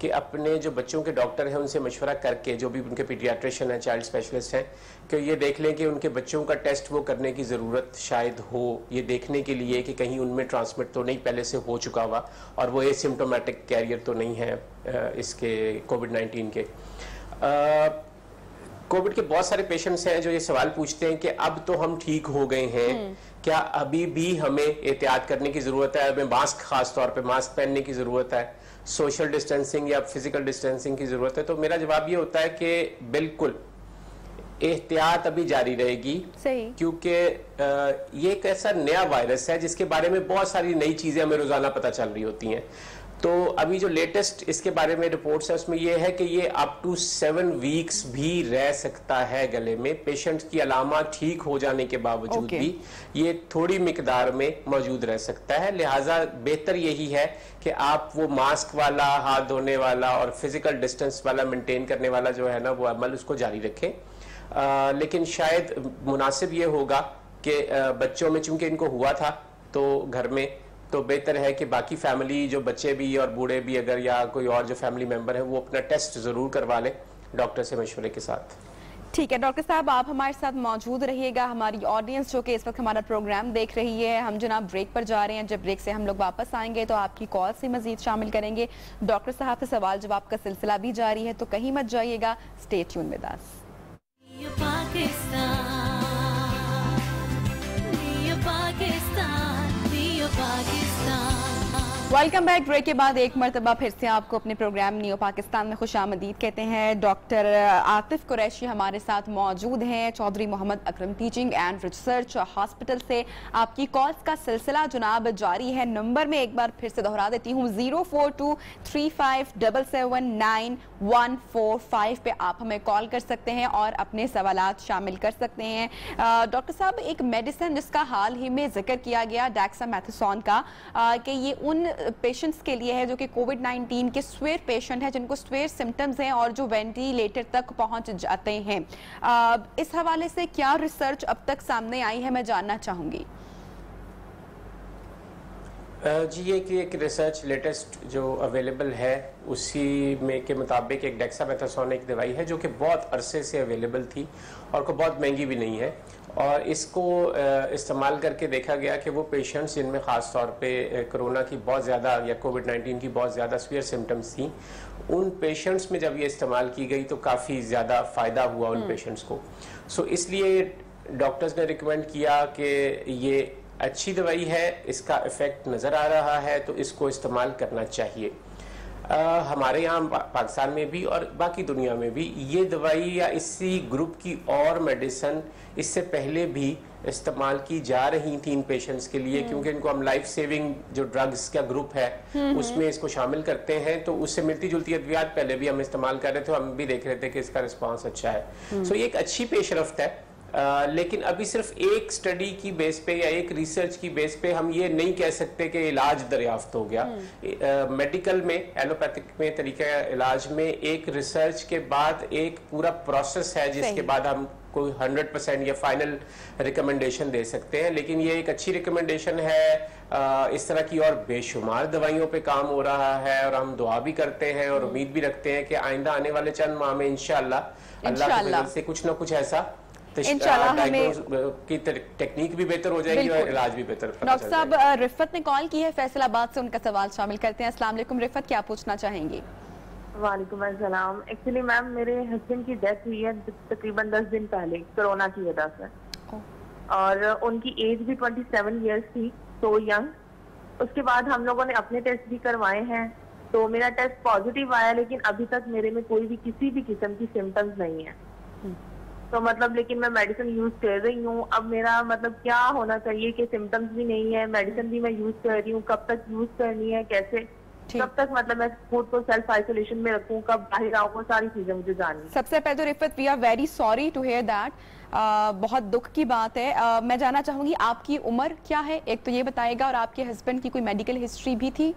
कि अपने जो बच्चों के डॉक्टर हैं उनसे मशवरा करके, जो भी उनके पीडियाट्रिशियन हैं, चाइल्ड स्पेशलिस्ट हैं, कि ये देख लें कि उनके बच्चों का टेस्ट वो करने की ज़रूरत शायद हो, ये देखने के लिए कि कहीं उनमें ट्रांसमिट तो नहीं पहले से हो चुका हुआ, और वो एसिम्प्टोमेटिक कैरियर तो नहीं है इसके कोविड-19 के। कोविड के बहुत सारे पेशेंट्स हैं जो ये सवाल पूछते हैं कि अब तो हम ठीक हो गए हैं, क्या अभी भी हमें एहतियात करने की ज़रूरत है, हमें मास्क, खास तौर पे मास्क पहनने की ज़रूरत है, सोशल डिस्टेंसिंग या फिजिकल डिस्टेंसिंग की ज़रूरत है? तो मेरा जवाब ये होता है कि बिल्कुल एहतियात अभी जारी रहेगी, क्योंकि ये एक ऐसा नया वायरस है जिसके बारे में बहुत सारी नई चीज़ें हमें रोज़ाना पता चल रही होती हैं। तो अभी जो लेटेस्ट इसके बारे में रिपोर्ट्स है उसमें ये है कि ये अप टू 7 वीक्स भी रह सकता है गले में। पेशेंट की अलामत ठीक हो जाने के बावजूद भी ये थोड़ी मिकदार में मौजूद रह सकता है। लिहाजा बेहतर यही है कि आप वो मास्क वाला, हाथ धोने वाला और फिजिकल डिस्टेंस वाला मेंटेन करने वाला जो है ना वो अमल उसको जारी रखें। लेकिन शायद मुनासिब ये होगा कि बच्चों में चूंकि इनको हुआ था तो घर में, तो बेहतर है कि बाकी फैमिली जो बच्चे भी और बूढ़े भी अगर या कोई और जो फैमिली मेंबर है वो अपना टेस्ट जरूर करवा ले डॉक्टर से मशवरे के साथ। ठीक है डॉक्टर साहब, आप हमारे साथ मौजूद रहिएगा। हमारी ऑडियंस जो कि इस वक्त हमारा प्रोग्राम देख रही है, हम जनाब ब्रेक पर जा रहे हैं। जब ब्रेक से हम लोग वापस आएंगे तो आपकी कॉल से मजीद शामिल करेंगे। डॉक्टर साहब से सवाल जवाब का सिलसिला भी जारी है, तो कहीं मत जाइएगा, stay tune with us. Welcome back. Break के बाद एक मरतबा फिर से आपको अपने प्रोग्राम नियो पाकिस्तान में खुशामदीद कहते हैं। डॉक्टर आतिफ कुरैशी हमारे साथ मौजूद हैं, Chaudhary Mohammad Akram teaching and research hospital से। आपकी कॉल्स का सिलसिला जनाब जारी है। नंबर में एक बार फिर से दोहरा देती हूँ, 0423577945 पे आप हमें कॉल कर सकते हैं और अपने सवालात शामिल कर सकते हैं। डॉक्टर साहब, एक मेडिसिन जिसका हाल ही में जिक्र किया गया डेक्सामेथासोन का, कि ये उन पेशेंट्स के लिए है जो कि कोविड-19 के स्वेयर पेशेंट हैं, जिनको स्वेयर सिम्टम्स हैं और जो वेंटिलेटर तक पहुंच जाते हैं। इस हवाले से क्या रिसर्च अब तक सामने आई है, मैं जानना चाहूंगी। जी, ये कि एक रिसर्च लेटेस्ट जो अवेलेबल है उसी में के मुताबिक एक डेक्सामेथासोन एक दवाई है जो कि बहुत अरसे से अवेलेबल थी और को बहुत महंगी भी नहीं है, और इसको इस्तेमाल करके देखा गया कि वो पेशेंट्स जिनमें ख़ास तौर पे कोरोना की बहुत ज़्यादा या कोविड-19 की बहुत ज़्यादा सीवियर सिम्टम्स थी, उन पेशेंट्स में जब ये इस्तेमाल की गई तो काफ़ी ज़्यादा फ़ायदा हुआ उन पेशेंट्स को। सो इसलिए डॉक्टर्स ने रिकमेंड किया कि ये अच्छी दवाई है, इसका इफ़ेक्ट नज़र आ रहा है तो इसको इस्तेमाल करना चाहिए। हमारे यहाँ पाकिस्तान में भी और बाकी दुनिया में भी ये दवाई या इसी ग्रुप की और मेडिसिन इससे पहले भी इस्तेमाल की जा रही थी इन पेशेंट्स के लिए, क्योंकि इनको हम लाइफ सेविंग जो ड्रग्स का ग्रुप है उसमें इसको शामिल करते हैं। तो उससे मिलती जुलती अद्वियात पहले भी हम इस्तेमाल कर रहे थे, हम भी देख रहे थे कि इसका रिस्पॉन्स अच्छा है। सो ये एक अच्छी पेशरफ्त है। लेकिन अभी सिर्फ एक स्टडी की बेस पे या एक रिसर्च की बेस पे हम ये नहीं कह सकते कि इलाज दरियाफ्त हो गया। मेडिकल में, एलोपैथिक में, तरीका इलाज में एक रिसर्च के बाद एक पूरा प्रोसेस है जिसके बाद हम कोई 100% या फाइनल रिकमेंडेशन दे सकते हैं। लेकिन ये एक अच्छी रिकमेंडेशन है। इस तरह की और बेशुमार दवाइयों पे काम हो रहा है और हम दुआ भी करते हैं और उम्मीद भी रखते हैं कि आइंदा आने वाले चंद माह में इंशाअल्लाह अल्लाह की मदद से कुछ ना कुछ ऐसा की टेक्निक भी बेहतर हो जाएगी और इलाज भी बेहतर। डॉक्टर साहब, रिफत ने कॉल की है फैसलाबाद से, उनका सवाल शामिल करते हैं। अस्सलाम वालेकुम रिफत, क्या पूछना चाहेंगी? वालेकुम अस्सलाम। एक्चुअली मैम मेरे हस्बैंड की डेथ हुई है तकरीबन 10 दिन पहले कोरोना की वजह से, और उनकी एज भी 27 ईयर्स थी, तो यंग। उसके बाद हम लोगों ने अपने टेस्ट भी करवाए हैं, तो मेरा टेस्ट पॉजिटिव आया, लेकिन अभी तक मेरे में कोई भी किसी भी किस्म की सिम्टम्स नहीं है। तो मतलब लेकिन मैं मेडिसिन यूज कर रही हूँ। अब मेरा मतलब क्या होना चाहिए कि सिम्टम्स भी नहीं है, मेडिसिन भी मैं यूज कर रही हूँ, कब तक यूज करनी है, कैसे, कब तक मतलब मैं खुद को सेल्फ आइसोलेशन में रखूँ, कब बाहर आऊँ, वो सारी चीजें मुझे जाननी। सबसे पहले तो Rifat, we are very sorry to hear that. बहुत दुख की बात है। मैं जानना चाहूंगी आपकी उम्र क्या है, एक तो ये बताएगा, और आपके हस्बैंड की कोई मेडिकल हिस्ट्री भी थी?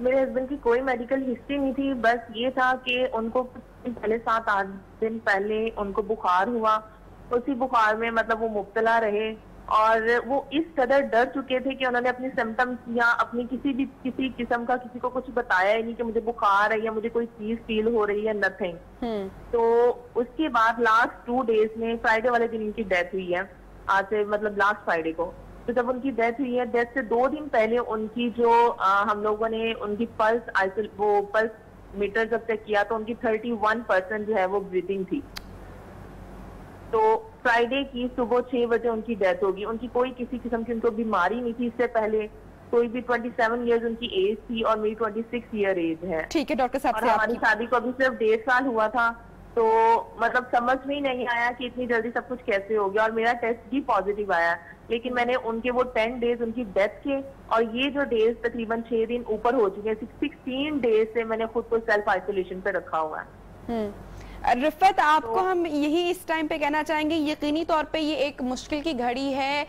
मेरे हस्बैंड की कोई मेडिकल हिस्ट्री नहीं थी, बस ये था कि उनको पहले 7-8 दिन पहले उनको बुखार हुआ। उसी बुखार में मतलब वो मुब्तला रहे और वो इस कदर डर चुके थे कि उन्होंने अपनी सिम्टम्स या अपनी किसी किस्म का किसी को कुछ बताया ही नहीं कि मुझे बुखार है या मुझे कोई चीज फील हो रही है, नथिंग। तो उसके बाद लास्ट 2 डेज में फ्राइडे वाले दिन उनकी डेथ हुई है, आज से मतलब लास्ट फ्राइडे को। तो जब उनकी डेथ हुई है, डेथ से 2 दिन पहले उनकी जो हम लोगों ने उनकी पल्स मीटर जब चेक किया तो उनकी 31% जो है वो ब्रीदिंग थी। तो फ्राइडे की सुबह 6 बजे उनकी डेथ होगी। उनकी कोई किसी किस्म की उनको बीमारी नहीं थी इससे पहले, कोई भी 27 ईयर्स उनकी एज थी और मेरी 26 ईयर एज है। ठीक है डॉक्टर साहब, और हमारी शादी को अभी सिर्फ 1.5 साल हुआ था। तो मतलब समझ में ही नहीं आया कि इतनी जल्दी सब कुछ कैसे हो गया, और मेरा टेस्ट भी पॉजिटिव आया। लेकिन मैंने उनके वो 10 डेज उनकी डेथ के और ये जो डेज तकरीबन 6 दिन ऊपर हो चुके हैं, 16 डेज से मैंने खुद को सेल्फ आइसोलेशन पे रखा हुआ है। रिफत, आपको हम यही इस टाइम पे कहना चाहेंगे, यकीनी तौर पे ये एक मुश्किल की घड़ी है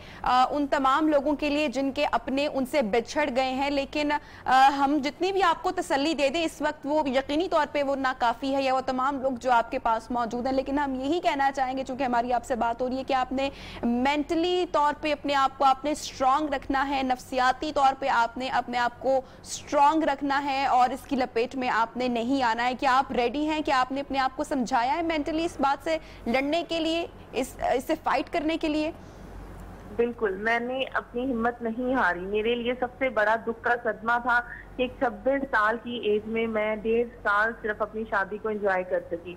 उन तमाम लोगों के लिए जिनके अपने उनसे बिछड़ गए हैं, लेकिन हम जितनी भी आपको तसल्ली दे दें इस वक्त वो यकीनी तौर पे वो नाकाफी है, या वो तमाम लोग जो आपके पास मौजूद हैं। लेकिन हम यही कहना चाहेंगे, चूंकि हमारी आपसे बात हो रही है, कि आपने मेंटली तौर पर अपने आप को आपने स्ट्रांग रखना है, नफ्सियाती तौर पर आपने अपने आप को स्ट्रांग रखना है और इसकी लपेट में आपने नहीं आना है। क्या आप रेडी हैं? क्या आपने अपने आप को समझाया है मेंटली इस बात से लड़ने के लिए, इससे फाइट करने के लिए? बिल्कुल, मैंने अपनी हिम्मत नहीं हारी। मेरे लिए सबसे बड़ा दुख का सदमा था कि एक 26 साल की एज में मैं 1.5 साल सिर्फ अपनी शादी को एंजॉय कर सकी।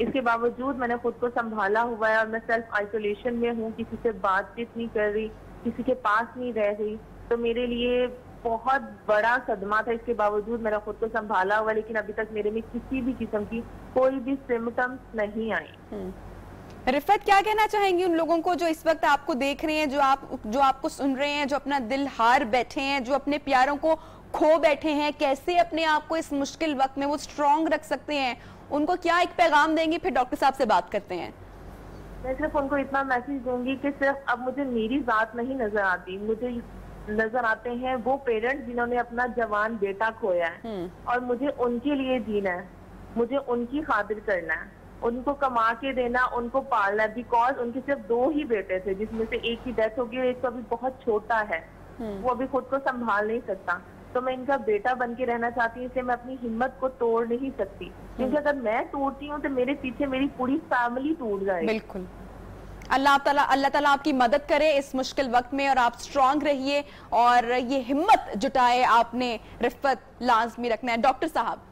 इसके बावजूद मैंने खुद को संभाला हुआ है और मैं सेल्फ आइसोलेशन में हूँ, किसी से बातचीत नहीं कर रही, किसी के पास नहीं रह रही। तो मेरे लिए बहुत बड़ा सदमा था। इसके बावजूद मैंने खुद को संभाला हुआ, लेकिन अभी तक मेरे में किसी भी किस्म की कोई भी सिम्टम्स नहीं आई। रिफत, क्या कहना चाहेंगी उन लोगों को जो इस वक्त आपको देख रहे हैं, जो आपको सुन रहे हैं, जो अपना दिल हार बैठे हैं, जो अपने प्यारों को खो बैठे हैं, कैसे अपने आप को इस मुश्किल वक्त में वो स्ट्रॉन्ग रख सकते हैं? उनको क्या एक पैगाम देंगी? फिर डॉक्टर साहब से बात करते हैं। मैं सिर्फ उनको इतना मैसेज दूंगी कि सिर्फ अब मुझे मेरी जात नहीं नजर आती, मुझे नजर आते हैं वो पेरेंट्स जिन्होंने अपना जवान बेटा खोया है, और मुझे उनके लिए जीना है, मुझे उनकी खातिर करना है, उनको कमा के देना, उनको पालना है। बिकॉज उनके सिर्फ 2 ही बेटे थे, जिसमें से एक की डेथ हो गई और एक तो अभी बहुत छोटा है, वो अभी खुद को संभाल नहीं सकता। तो मैं इनका बेटा बन के रहना चाहती हूँ, इसलिए मैं अपनी हिम्मत को तोड़ नहीं सकती, क्योंकि अगर मैं टूटती हूँ तो मेरे पीछे मेरी पूरी फैमिली टूट जाएगी। बिल्कुल, अल्लाह ताला आपकी मदद करे इस मुश्किल वक्त में, और आप स्ट्रांग रहिए और ये हिम्मत जुटाए आपने रिफत लाजमी रखना है। डॉक्टर साहब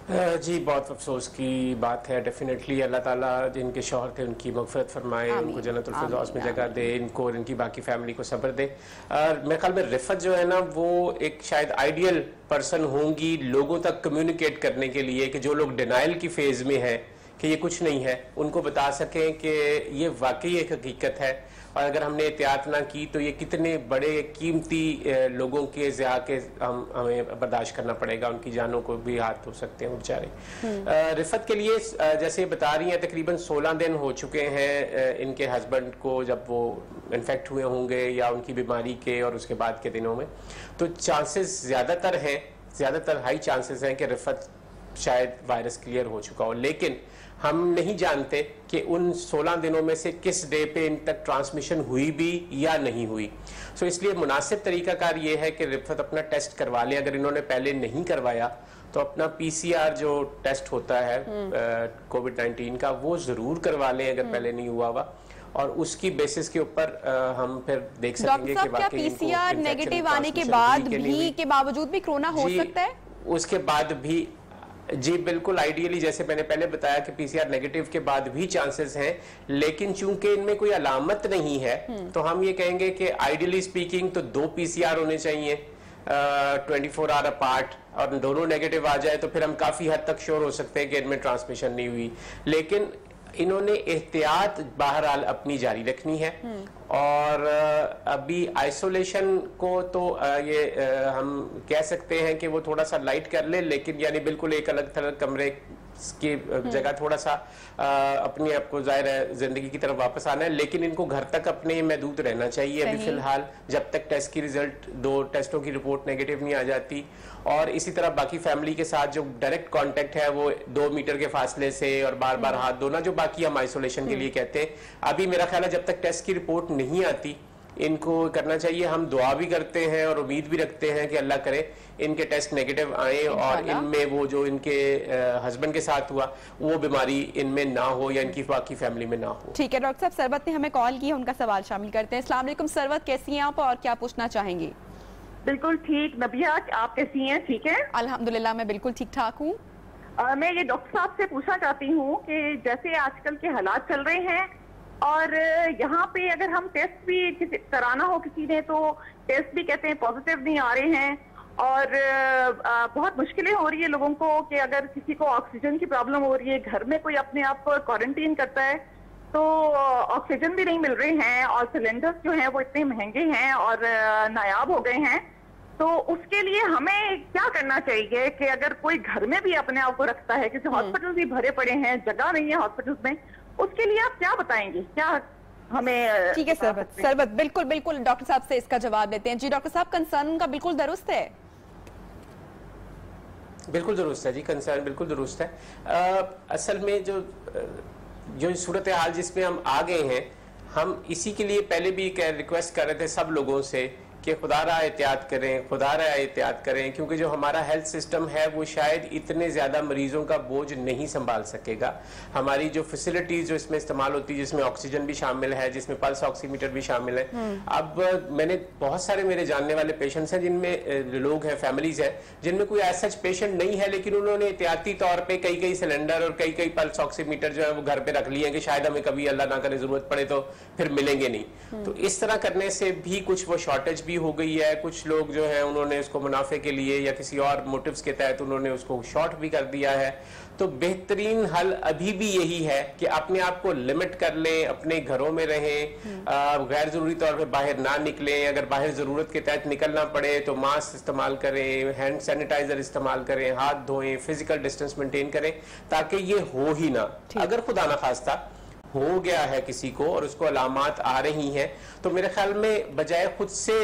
जी, बहुत अफसोस की बात है। डेफिनेटली अल्लाह ताला जिनके शौहर थे उनकी मगफरत फरमाए, उनको जन्नतुल फिरदौस में जगह दे, इनको और इनकी बाकी फैमिली को सब्र दे। मेरे ख्याल में रिफत जो है ना, वो एक शायद आइडियल पर्सन होंगी लोगों तक कम्युनिकेट करने के लिए, कि जो लोग डिनाइल की फेज में है कि ये कुछ नहीं है, उनको बता सकें कि ये वाकई एक हकीकत है, और अगर हमने एहतियात ना की तो ये कितने बड़े कीमती लोगों के ज़िया के हमें बर्दाश्त करना पड़ेगा, उनकी जानों को भी हाथ हो सकते हैं बेचारे। रिफत के लिए जैसे बता रही हैं, तकरीबन 16 दिन हो चुके हैं इनके हस्बैंड को जब वो इन्फेक्ट हुए होंगे या उनकी बीमारी के, और उसके बाद के दिनों में तो चांसेस ज़्यादातर हाई चांसेस हैं कि रिफत शायद वायरस क्लियर हो चुका हो। लेकिन हम नहीं जानते कि उन 16 दिनों में से किस डे पे इन तक ट्रांसमिशन हुई भी या नहीं हुई। सो इसलिए मुनासिब तरीकाकार ये है कि रिफत अपना टेस्ट करवा लें। अगर इन्होंने पहले नहीं करवाया तो अपना PCR जो टेस्ट होता है कोविड-19 का, वो ज़रूर करवा लें अगर पहले नहीं हुआ हुआ, और उसकी बेसिस के ऊपर हम फिर देख सकेंगे कि वाकई PCR नेगेटिव आने के बाद भी के बावजूद भी कोरोना हो सकता है। उसके बाद भी जी बिल्कुल, आइडियली जैसे मैंने पहले बताया कि PCR नेगेटिव के बाद भी चांसेस हैं, लेकिन चूंकि इनमें कोई अलामत नहीं है तो हम ये कहेंगे कि आइडियली स्पीकिंग तो 2 PCR होने चाहिए 24 आवर अपार्ट, और दोनों नेगेटिव आ जाए तो फिर हम काफी हद तक श्योर हो सकते हैं कि इनमें ट्रांसमिशन नहीं हुई। लेकिन इन्होंने एहतियात बहरहाल अपनी जारी रखनी है, और अभी आइसोलेशन को तो ये हम कह सकते हैं कि वो थोड़ा सा लाइट कर ले, लेकिन यानी बिल्कुल एक अलग थलग कमरे की जगह थोड़ा सा अपने आप को जाहिर है जिंदगी की तरफ वापस आना है, लेकिन इनको घर तक अपने महदूद रहना चाहिए अभी फिलहाल, जब तक टेस्ट की रिजल्ट 2 टेस्टों की रिपोर्ट नेगेटिव नहीं आ जाती। और इसी तरह बाकी फैमिली के साथ जो डायरेक्ट कांटेक्ट है वो 2 मीटर के फासले से और बार बार हाथ धोना, जो बाकी हम आइसोलेशन के लिए कहते हैं। अभी मेरा ख्याल है जब तक टेस्ट की रिपोर्ट नहीं आती इनको करना चाहिए। हम दुआ भी करते हैं और उम्मीद भी रखते हैं कि अल्लाह करे इनके टेस्ट नेगेटिव आए और इनमें वो जो इनके हस्बैंड के साथ हुआ वो बीमारी इनमें ना हो या इनकी बाकी फैमिली में ना हो। ठीक है डॉक्टर साहब, सरवत ने हमें कॉल की है, उनका सवाल शामिल करते हैं। अस्सलाम वालेकुम सरवत, कैसी हैं आप और क्या पूछना चाहेंगी? बिल्कुल ठीक नबिया, आप कैसी हैं? ठीक है अल्हम्दुलिल्लाह, मैं बिल्कुल ठीक ठाक हूँ। मैं ये डॉक्टर साहब से पूछना चाहती हूँ कि जैसे आजकल के हालात चल रहे हैं और यहाँ पे अगर हम टेस्ट भी कराना हो किसी ने तो टेस्ट भी कहते हैं पॉजिटिव नहीं आ रहे हैं, और बहुत मुश्किलें हो रही है लोगों को कि अगर किसी को ऑक्सीजन की प्रॉब्लम हो रही है, घर में कोई अपने आप को क्वारंटीन करता है तो ऑक्सीजन भी नहीं मिल रहे हैं और सिलेंडर्स जो हैं वो इतने महंगे हैं और नायाब हो गए हैं। तो उसके लिए हमें क्या करना चाहिए कि अगर कोई घर में भी अपने आप को रखता है, किसी हॉस्पिटल भी भरे पड़े हैं, जगह नहीं है हॉस्पिटल में, उसके लिए आप क्या बताएंगे, क्या हमें? ठीक है सरबत, बिल्कुल बिल्कुल डॉक्टर साहब से इसका जवाब लेते हैं। जी डॉक्टर साहब, कंसर्न उनका बिल्कुल दुरुस्त है। बिल्कुल दुरुस्त है जी, कंसर्न बिल्कुल दुरुस्त है। असल में जो सूरत हाल जिसमें हम आ गए हैं, हम इसी के लिए पहले भी रिक्वेस्ट कर रहे थे सब लोगों से कि खुदारा एहतियात करें, खुदारा एहतियात करें, क्योंकि जो हमारा हेल्थ सिस्टम है वो शायद इतने ज़्यादा मरीजों का बोझ नहीं संभाल सकेगा। हमारी जो फैसिलिटीज़ जो इसमें इस्तेमाल होती है, जिसमें ऑक्सीजन भी शामिल है, जिसमें पल्स ऑक्सीमीटर भी शामिल है। अब मैंने बहुत सारे मेरे जानने वाले पेशेंट्स हैं जिनमें लोग हैं, फैमिलीज हैं जिनमें कोई ऐसा पेशेंट नहीं है, लेकिन उन्होंने एहतियाती तौर पर कई सिलेंडर और कई पल्स ऑक्सीमीटर जो है वो घर पर रख लिए कि शायद हमें कभी अल्लाह ना करे ज़रूरत पड़े तो फिर मिलेंगे नहीं। तो इस तरह करने से भी कुछ वो शॉर्टेज भी हो गई है। कुछ लोग जो है उन्होंने उसको मुनाफे के लिए या किसी और मोटिव्स के तहत उन्होंने उसको शॉर्ट भी कर दिया है। तो बेहतरीन हल अभी भी यही है कि अपने आप को लिमिट कर लें, अपने घरों में रहें, गैर जरूरी तौर पे बाहर ना निकलें। अगर बाहर जरूरत के तहत निकलना पड़े तो मास्क इस्तेमाल करें, हैंड सैनिटाइजर इस्तेमाल करें, हाथ धोएं, फिजिकल डिस्टेंस मेंटेन करें, ताकि ये हो ही ना। अगर खुदा ना खास्ता हो गया है किसी को और उसको अलामात आ रही हैं, तो मेरे ख्याल में बजाय खुद से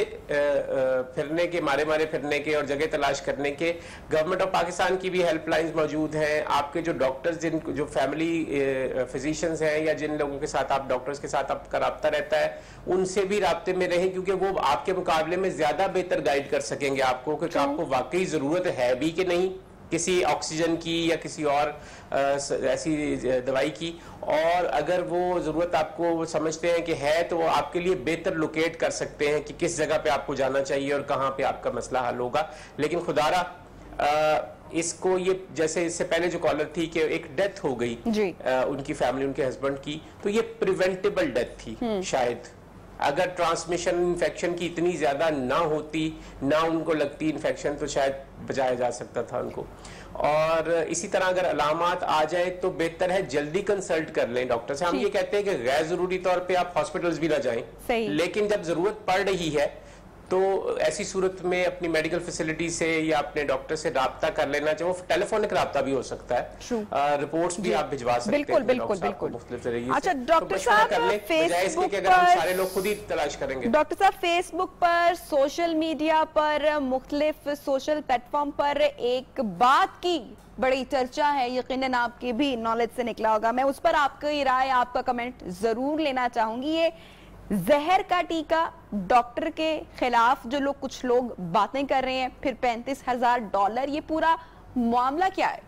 फिरने के, मारे फिरने के और जगह तलाश करने के, गवर्नमेंट ऑफ पाकिस्तान की भी हेल्पलाइंस मौजूद हैं। आपके जो डॉक्टर्स, जो फैमिली फिजिशियंस हैं या जिन लोगों के साथ आप डॉक्टर्स के साथ आपका रब्ता रहता है, उनसे भी राब्ते में रहें, क्योंकि वो आपके मुकाबले में ज्यादा बेहतर गाइड कर सकेंगे आपको कि आपको वाकई जरूरत है भी कि नहीं किसी ऑक्सीजन की या किसी और ऐसी दवाई की। और अगर वो जरूरत आपको समझते हैं कि है, तो वो आपके लिए बेहतर लोकेट कर सकते हैं कि किस जगह पे आपको जाना चाहिए और कहाँ पे आपका मसला हल होगा। लेकिन खुदारा इसको, ये जैसे इससे पहले जो कॉलर थी कि एक डेथ हो गई उनकी फैमिली, उनके हस्बैंड की, तो ये प्रिवेंटेबल डेथ थी। शायद अगर ट्रांसमिशन इन्फेक्शन की इतनी ज्यादा ना होती, ना उनको लगती इन्फेक्शन, तो शायद बचाया जा सकता था उनको। और इसी तरह अगर अलामात आ जाए तो बेहतर है जल्दी कंसल्ट कर लें डॉक्टर से। हम ये कहते हैं कि गैर जरूरी तौर पे आप हॉस्पिटल्स भी ना जाएं, लेकिन जब जरूरत पड़ रही है तो ऐसी सूरत में अपनी मेडिकल फैसिलिटी से या अपने डॉक्टर से राब्ता कर लेना चाहिए। वो टेलीफोनिक राब्ता भी हो सकता है, रिपोर्ट्स भी आप भिजवा सकते हैं बिल्कुल। मुख्तलिफ तरीके से। अच्छा डॉक्टर साहब, फेसबुक पर अगर सारे लोग खुद ही तलाश करेंगे। डॉक्टर साहब, फेसबुक पर, सोशल मीडिया पर, मुख्तलिफ सोशल प्लेटफॉर्म पर एक बात की बड़ी चर्चा है, यकीनन आपकी भी नॉलेज से निकला होगा, मैं उस पर आपकी राय, आपका कमेंट जरूर लेना चाहूंगी। ये जहर का टीका डॉक्टर के खिलाफ जो लोग, कुछ लोग बातें कर रहे हैं, फिर $35,000, ये पूरा मामला क्या है?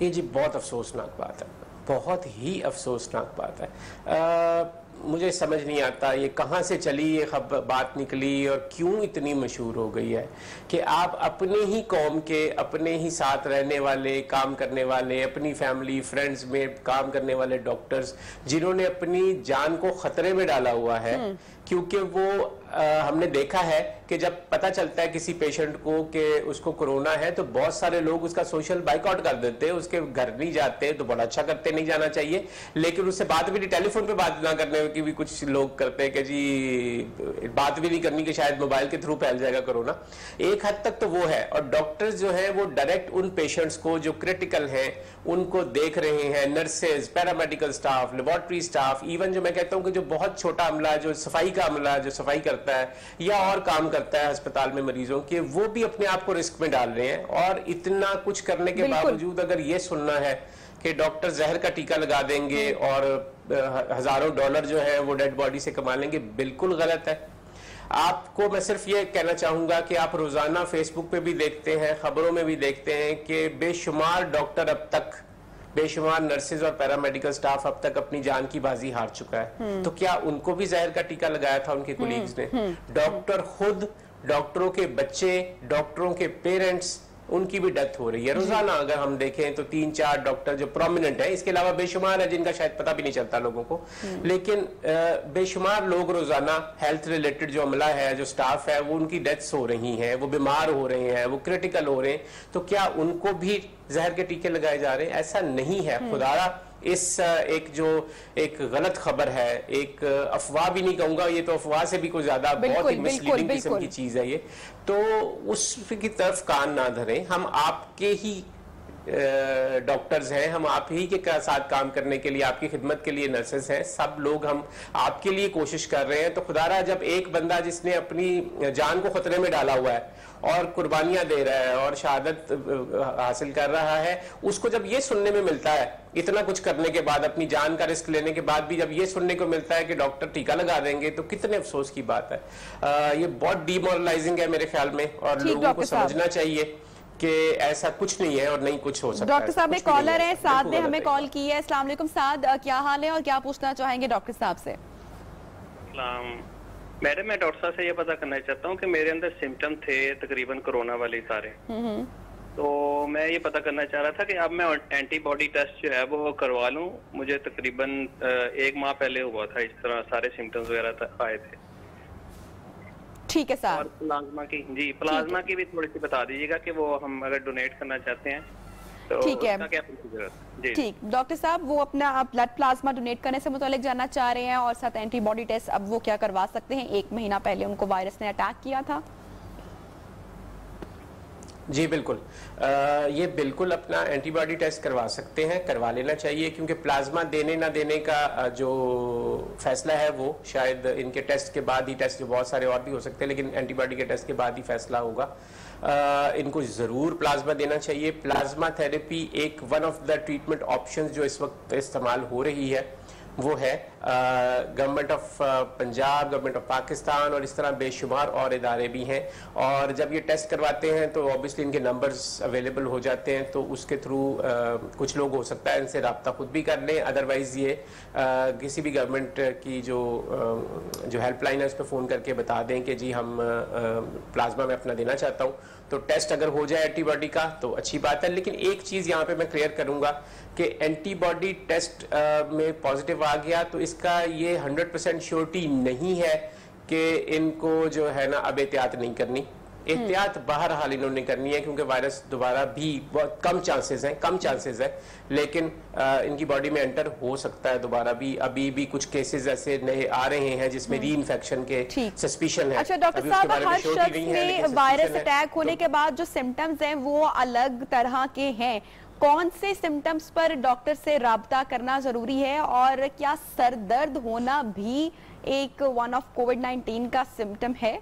ये जी बहुत अफसोसनाक बात है, बहुत ही अफसोसनाक बात है। मुझे समझ नहीं आता ये कहाँ से चली ये बात निकली और क्यों इतनी मशहूर हो गई है कि आप अपने ही कौम के, अपने ही साथ रहने वाले, काम करने वाले, अपनी फैमिली फ्रेंड्स में काम करने वाले डॉक्टर्स जिन्होंने अपनी जान को खतरे में डाला हुआ है, क्योंकि वो हमने देखा है कि जब पता चलता है किसी पेशेंट को कि उसको कोरोना है तो बहुत सारे लोग उसका सोशल बाइकआउट कर देते हैं, उसके घर नहीं जाते। तो बड़ा अच्छा करते, नहीं जाना चाहिए, लेकिन उससे बात भी नहीं, टेलीफोन पे बात ना करने की भी कुछ लोग करते हैं कि जी बात भी नहीं करनी कि शायद मोबाइल के थ्रू फैल जाएगा कोरोना। एक हद तक तो वो है। और डॉक्टर्स जो है वो डायरेक्ट उन पेशेंट्स को जो क्रिटिकल हैं उनको देख रहे हैं, nurses, paramedical staff, laboratory staff, even जो मैं कहता हूँ कि जो बहुत छोटा अमला, जो सफाई का अमला, जो सफाई करता है या और काम करता है अस्पताल में मरीजों के, वो भी अपने आप को रिस्क में डाल रहे हैं। और इतना कुछ करने के बावजूद अगर ये सुनना है कि डॉक्टर जहर का टीका लगा देंगे और हजारों डॉलर जो है वो डेड बॉडी से कमा लेंगे, बिल्कुल गलत है। आपको मैं सिर्फ ये कहना चाहूंगा कि आप रोजाना फेसबुक पे भी देखते हैं, खबरों में भी देखते हैं कि बेशुमार डॉक्टर अब तक, बेशुमार नर्सेज और पैरामेडिकल स्टाफ अब तक अपनी जान की बाजी हार चुका है। तो क्या उनको भी जहर का टीका लगाया था उनके कोलीग्स ने? डॉक्टर खुद, डॉक्टरों के बच्चे, डॉक्टरों के पेरेंट्स, उनकी भी डेथ हो रही है रोजाना। अगर हम देखें तो 3-4 डॉक्टर जो प्रोमिनेंट है, इसके अलावा बेशुमार है जिनका शायद पता भी नहीं चलता लोगों को, लेकिन बेशुमार लोग रोजाना हेल्थ रिलेटेड जो अमला है, जो स्टाफ है, वो उनकी डेथ्स हो रही हैं, वो बीमार हो रहे हैं, वो क्रिटिकल हो रहे हैं। तो क्या उनको भी जहर के टीके लगाए जा रहे हैं? ऐसा नहीं है। खुदारा इस एक गलत खबर है, एक अफवाह भी नहीं कहूंगा, ये तो अफवाह से भी कोई ज्यादा बहुत ही मिसलीडिंग किस्म की चीज है ये, तो उसकी तरफ कान ना धरें। हम आपके ही डॉक्टर्स हैं, हम आप ही के साथ काम करने के लिए, आपकी खिदमत के लिए नर्सेस हैं, सब लोग हम आपके लिए कोशिश कर रहे हैं। तो खुदारा जब एक बंदा जिसने अपनी जान को खतरे में डाला हुआ है और कुर्बानियां दे रहा है और शहादत हासिल कर रहा है, उसको जब ये सुनने में मिलता है, इतना कुछ करने के बाद, अपनी जान का रिस्क लेने के बाद भी जब ये सुनने को मिलता है कि डॉक्टर टीका लगा देंगे, तो कितने अफसोस की बात है। ये बहुत डिमोरलाइजिंग है मेरे ख्याल में, और लोगों को समझना चाहिए कि ऐसा कुछ नहीं है और नहीं कुछ हो सकता है। डॉक्टर साहब एक कॉलर है, साद ने हमें कॉल की है। अस्सलाम वालेकुम साद, क्या हाल है और क्या पूछना चाहेंगे डॉक्टर साहब से? मैडम, मैं डॉक्टर साहब से ये पता करना चाहता हूँ कि मेरे अंदर सिम्टम थे तकरीबन कोरोना वाले सारे, तो मैं ये पता करना चाह रहा था कि अब मैं एंटीबॉडी टेस्ट जो है वो करवा लूँ। मुझे तकरीबन 1 माह पहले हुआ था, इस तरह सारे सिम्टम्स वगैरह आए थे। ठीक है साहब। और प्लाज्मा की भी थोड़ी सी बता दीजिएगा कि वो हम अगर डोनेट करना चाहते हैं तो ठीक है, क्या प्रोसीजर है? ठीक डॉक्टर साहब, वो अपना ब्लड प्लाज्मा डोनेट करने से मुतालिक जानना चाह रहे हैं और साथ एंटीबॉडी टेस्ट अब वो क्या करवा सकते हैं? 1 महीना पहले उनको वायरस ने अटैक किया था। जी बिल्कुल, ये बिल्कुल अपना एंटीबॉडी टेस्ट करवा सकते हैं, करवा लेना चाहिए, क्योंकि प्लाज्मा देने ना देने का जो फैसला है वो शायद इनके टेस्ट के बाद ही, टेस्ट जो बहुत सारे और भी हो सकते हैं, लेकिन एंटीबॉडी के टेस्ट के बाद ही फैसला होगा। इनको जरूर प्लाज्मा देना चाहिए। प्लाज्मा थेरेपी एक one of the treatment options जो इस वक्त इस्तेमाल हो रही है वो है government of Punjab, government of Pakistan और इस तरह बेशुमार और इदारे भी हैं। और जब ये टेस्ट करवाते हैं तो ऑब्वियसली इनके नंबर्स अवेलेबल हो जाते हैं, तो उसके थ्रू कुछ लोग हो सकता है इनसे रब्ता खुद भी कर लें, अदरवाइज ये किसी भी गवर्नमेंट की जो हेल्पलाइन है उस पर फ़ोन करके बता दें कि जी हम प्लाज्मा में अपना देना चाहता हूँ। तो टेस्ट अगर हो जाए एंटीबॉडी का तो अच्छी बात है, लेकिन एक चीज़ यहाँ पे मैं क्लियर करूँगा कि एंटीबॉडी टेस्ट में पॉजिटिव आ गया तो इसका ये 100% श्योरिटी नहीं है कि इनको जो है ना अब एहतियात नहीं करनी। एहतियात बहरहाल इन्होंने करनी है, क्योंकि वायरस दोबारा भी बहुत कम चांसेस है, लेकिन इनकी बॉडी में एंटर हो सकता है दोबारा भी। अभी भी कुछ केसेस ऐसे नए आ रहे हैं जिसमें री इन्फेक्शन के सस्पिशन है। अच्छा डॉक्टर साहब, हर शख्स में वायरस अटैक होने के बाद जो सिम्टम्स हैं वो अलग तरह के हैं, कौन से सिम्टम्स पर डॉक्टर से राब्ता करना जरूरी है? और क्या सर दर्द होना भी एक वन ऑफ कोविड-19 का सिम्टम है?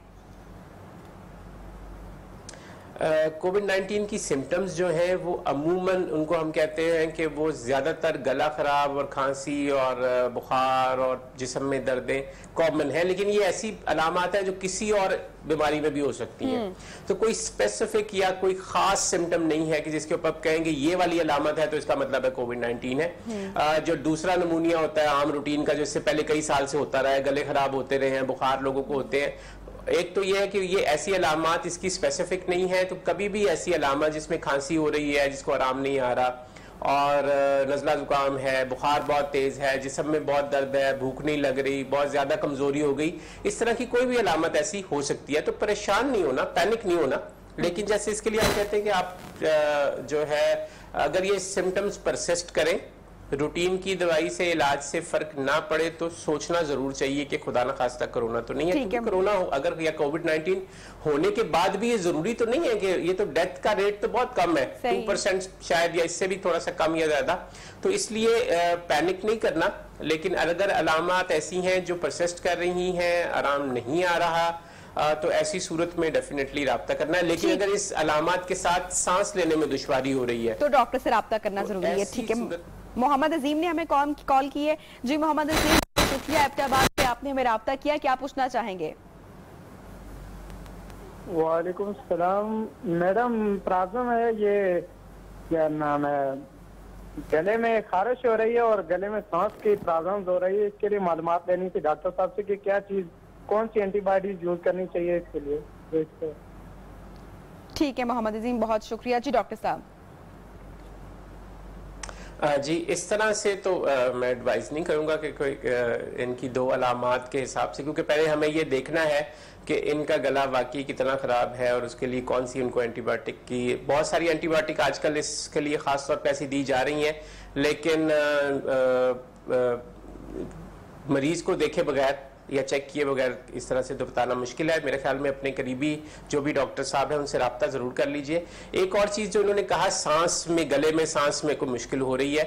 कोविड-19 की सिम्टम्स जो है वो अमूमन उनको हम कहते हैं कि वो ज़्यादातर गला ख़राब और खांसी और बुखार और जिस्म में दर्दें कॉमन है, लेकिन ये ऐसी अलामात है जो किसी और बीमारी में भी हो सकती हैं। तो कोई स्पेसिफिक या कोई ख़ास सिम्टम नहीं है कि जिसके ऊपर आप कहेंगे ये वाली अलामत है तो इसका मतलब है कोविड-19 है। जो दूसरा नमूनिया होता है आम रूटीन का, जो इससे पहले कई साल से होता रहा है, गले ख़राब होते रहे हैं, बुखार लोगों को होते हैं, एक तो ये है कि ये ऐसी अलामात इसकी स्पेसिफिक नहीं है। तो कभी भी ऐसी अलामत जिसमें खांसी हो रही है, जिसको आराम नहीं आ रहा, और नज़ला जुकाम है, बुखार बहुत तेज़ है, जिस्म में बहुत दर्द है, भूख नहीं लग रही, बहुत ज़्यादा कमज़ोरी हो गई, इस तरह की कोई भी अलामत ऐसी हो सकती है। तो परेशान नहीं होना, पैनिक नहीं होना, लेकिन जैसे इसके लिए हम कहते हैं कि आप जो है अगर ये सिम्टम्स परसिस्ट करें, रूटीन की दवाई से इलाज से फर्क ना पड़े, तो सोचना जरूर चाहिए कि खुदा ना खास्ता कोरोना तो नहीं है। क्योंकि कोरोना अगर या कोविड-19 होने के बाद भी ये जरूरी तो नहीं है कि ये तो डेथ का रेट तो बहुत कम है, 2% शायद, या इससे भी थोड़ा सा कम या ज्यादा, तो इसलिए पैनिक नहीं करना। लेकिन अगर अलामात ऐसी हैं जो परसिस्ट कर रही हैं, आराम नहीं आ रहा, तो ऐसी सूरत में डेफिनेटली राब्ता करना है। लेकिन अगर इस अलामात के साथ सांस लेने में दुश्वारी हो रही है तो डॉक्टर से राब्ता करना जरूरी है। ठीक है, मोहम्मद अजीम ने हमें कॉल की है। जी मोहम्मद अजीम, शुक्रिया एबटाबाद से आपने हमें राब्ता किया, क्या पूछना चाहेंगे? वालेकुम सलाम मैडम, प्रॉब्लम है ये, क्या नाम है, गले में खारिश हो रही है और गले में सांस की प्रॉब्लम हो रही है। इसके लिए मालूमात लेनी थी डॉक्टर साहब से कि क्या चीज, कौन सी एंटीबायोटिक यूज करनी चाहिए इसके लिए। ठीक है मोहम्मद अजीम, बहुत शुक्रिया जी। डॉक्टर साहब जी, इस तरह से तो मैं एडवाइस नहीं करूंगा कि कोई इनकी दो अलामात के हिसाब से, क्योंकि पहले हमें ये देखना है कि इनका गला वाकई कितना ख़राब है और उसके लिए कौन सी उनको एंटीबायोटिक की, बहुत सारी एंटीबायोटिक आजकल इसके लिए ख़ास तौर पर ऐसी दी जा रही हैं, लेकिन मरीज़ को देखे बगैर या चेक किए बगैर इस तरह से तो बताना मुश्किल है। मेरे ख्याल में अपने करीबी जो भी डॉक्टर साहब हैं उनसे रब्ता ज़रूर कर लीजिए। एक और चीज़ जो उन्होंने कहा, सांस में, गले में सांस में कोई मुश्किल हो रही है,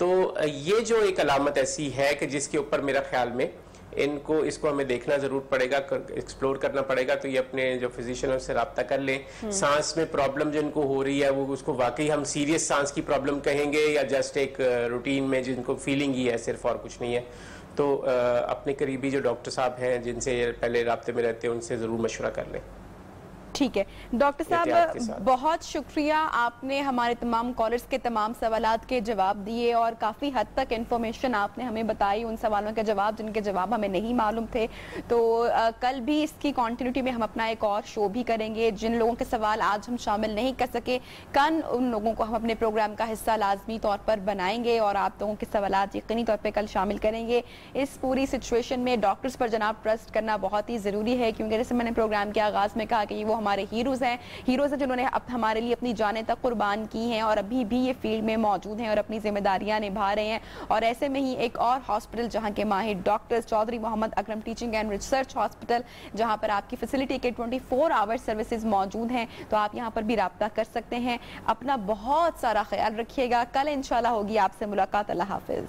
तो ये जो एक अलामत ऐसी है कि जिसके ऊपर मेरा ख्याल में इसको हमें देखना जरूर पड़ेगा, एक्सप्लोर करना पड़ेगा। तो ये अपने जो फिजिशियन है उससे रब्ता कर लें। सांस में प्रॉब्लम जो इनको हो रही है वो उसको वाकई हम सीरियस सांस की प्रॉब्लम कहेंगे या जस्ट एक रूटीन में जिनको फीलिंग ही है सिर्फ, और कुछ नहीं है। तो अपने करीबी जो डॉक्टर साहब हैं जिनसे पहले राब्ते में रहते हैं उनसे ज़रूर मशवरा कर लें। ठीक है डॉक्टर साहब, बहुत शुक्रिया, आपने हमारे तमाम कॉलर्स के तमाम सवालात के जवाब दिए और काफ़ी हद तक इन्फॉर्मेशन आपने हमें बताई, उन सवालों के जवाब जिनके जवाब हमें नहीं मालूम थे। तो कल भी इसकी कंटिन्यूटी में हम अपना एक और शो भी करेंगे। जिन लोगों के सवाल आज हम शामिल नहीं कर सके, कल उन लोगों को हम अपने प्रोग्राम का हिस्सा लाजमी तौर पर बनाएंगे और आप लोगों के सवालात यकीनी तौर पर कल शामिल करेंगे। इस पूरी सिचुएशन में डॉक्टर्स पर जनाब ट्रस्ट करना बहुत ही ज़रूरी है, क्योंकि जैसे मैंने प्रोग्राम के आगाज़ में कहा कि वो हमारे हीरोज़ हैं जिन्होंने अब हमारे लिए अपनी जानें तक कुर्बान की हैं और अभी भी ये फील्ड में मौजूद हैं और अपनी जिम्मेदारियां निभा रहे हैं। और ऐसे में ही एक और हॉस्पिटल जहां के माहिर doctors, Chaudhry Mohammad Akram teaching and research hospital, जहां पर आपकी फैसिलिटी के 24 आवर सर्विसेज मौजूद हैं, तो आप यहां पर भी राब्ता कर सकते हैं। अपना बहुत सारा ख्याल रखिएगा। कल इंशाल्लाह होगी आपसे मुलाकात। अल्लाह हाफिज।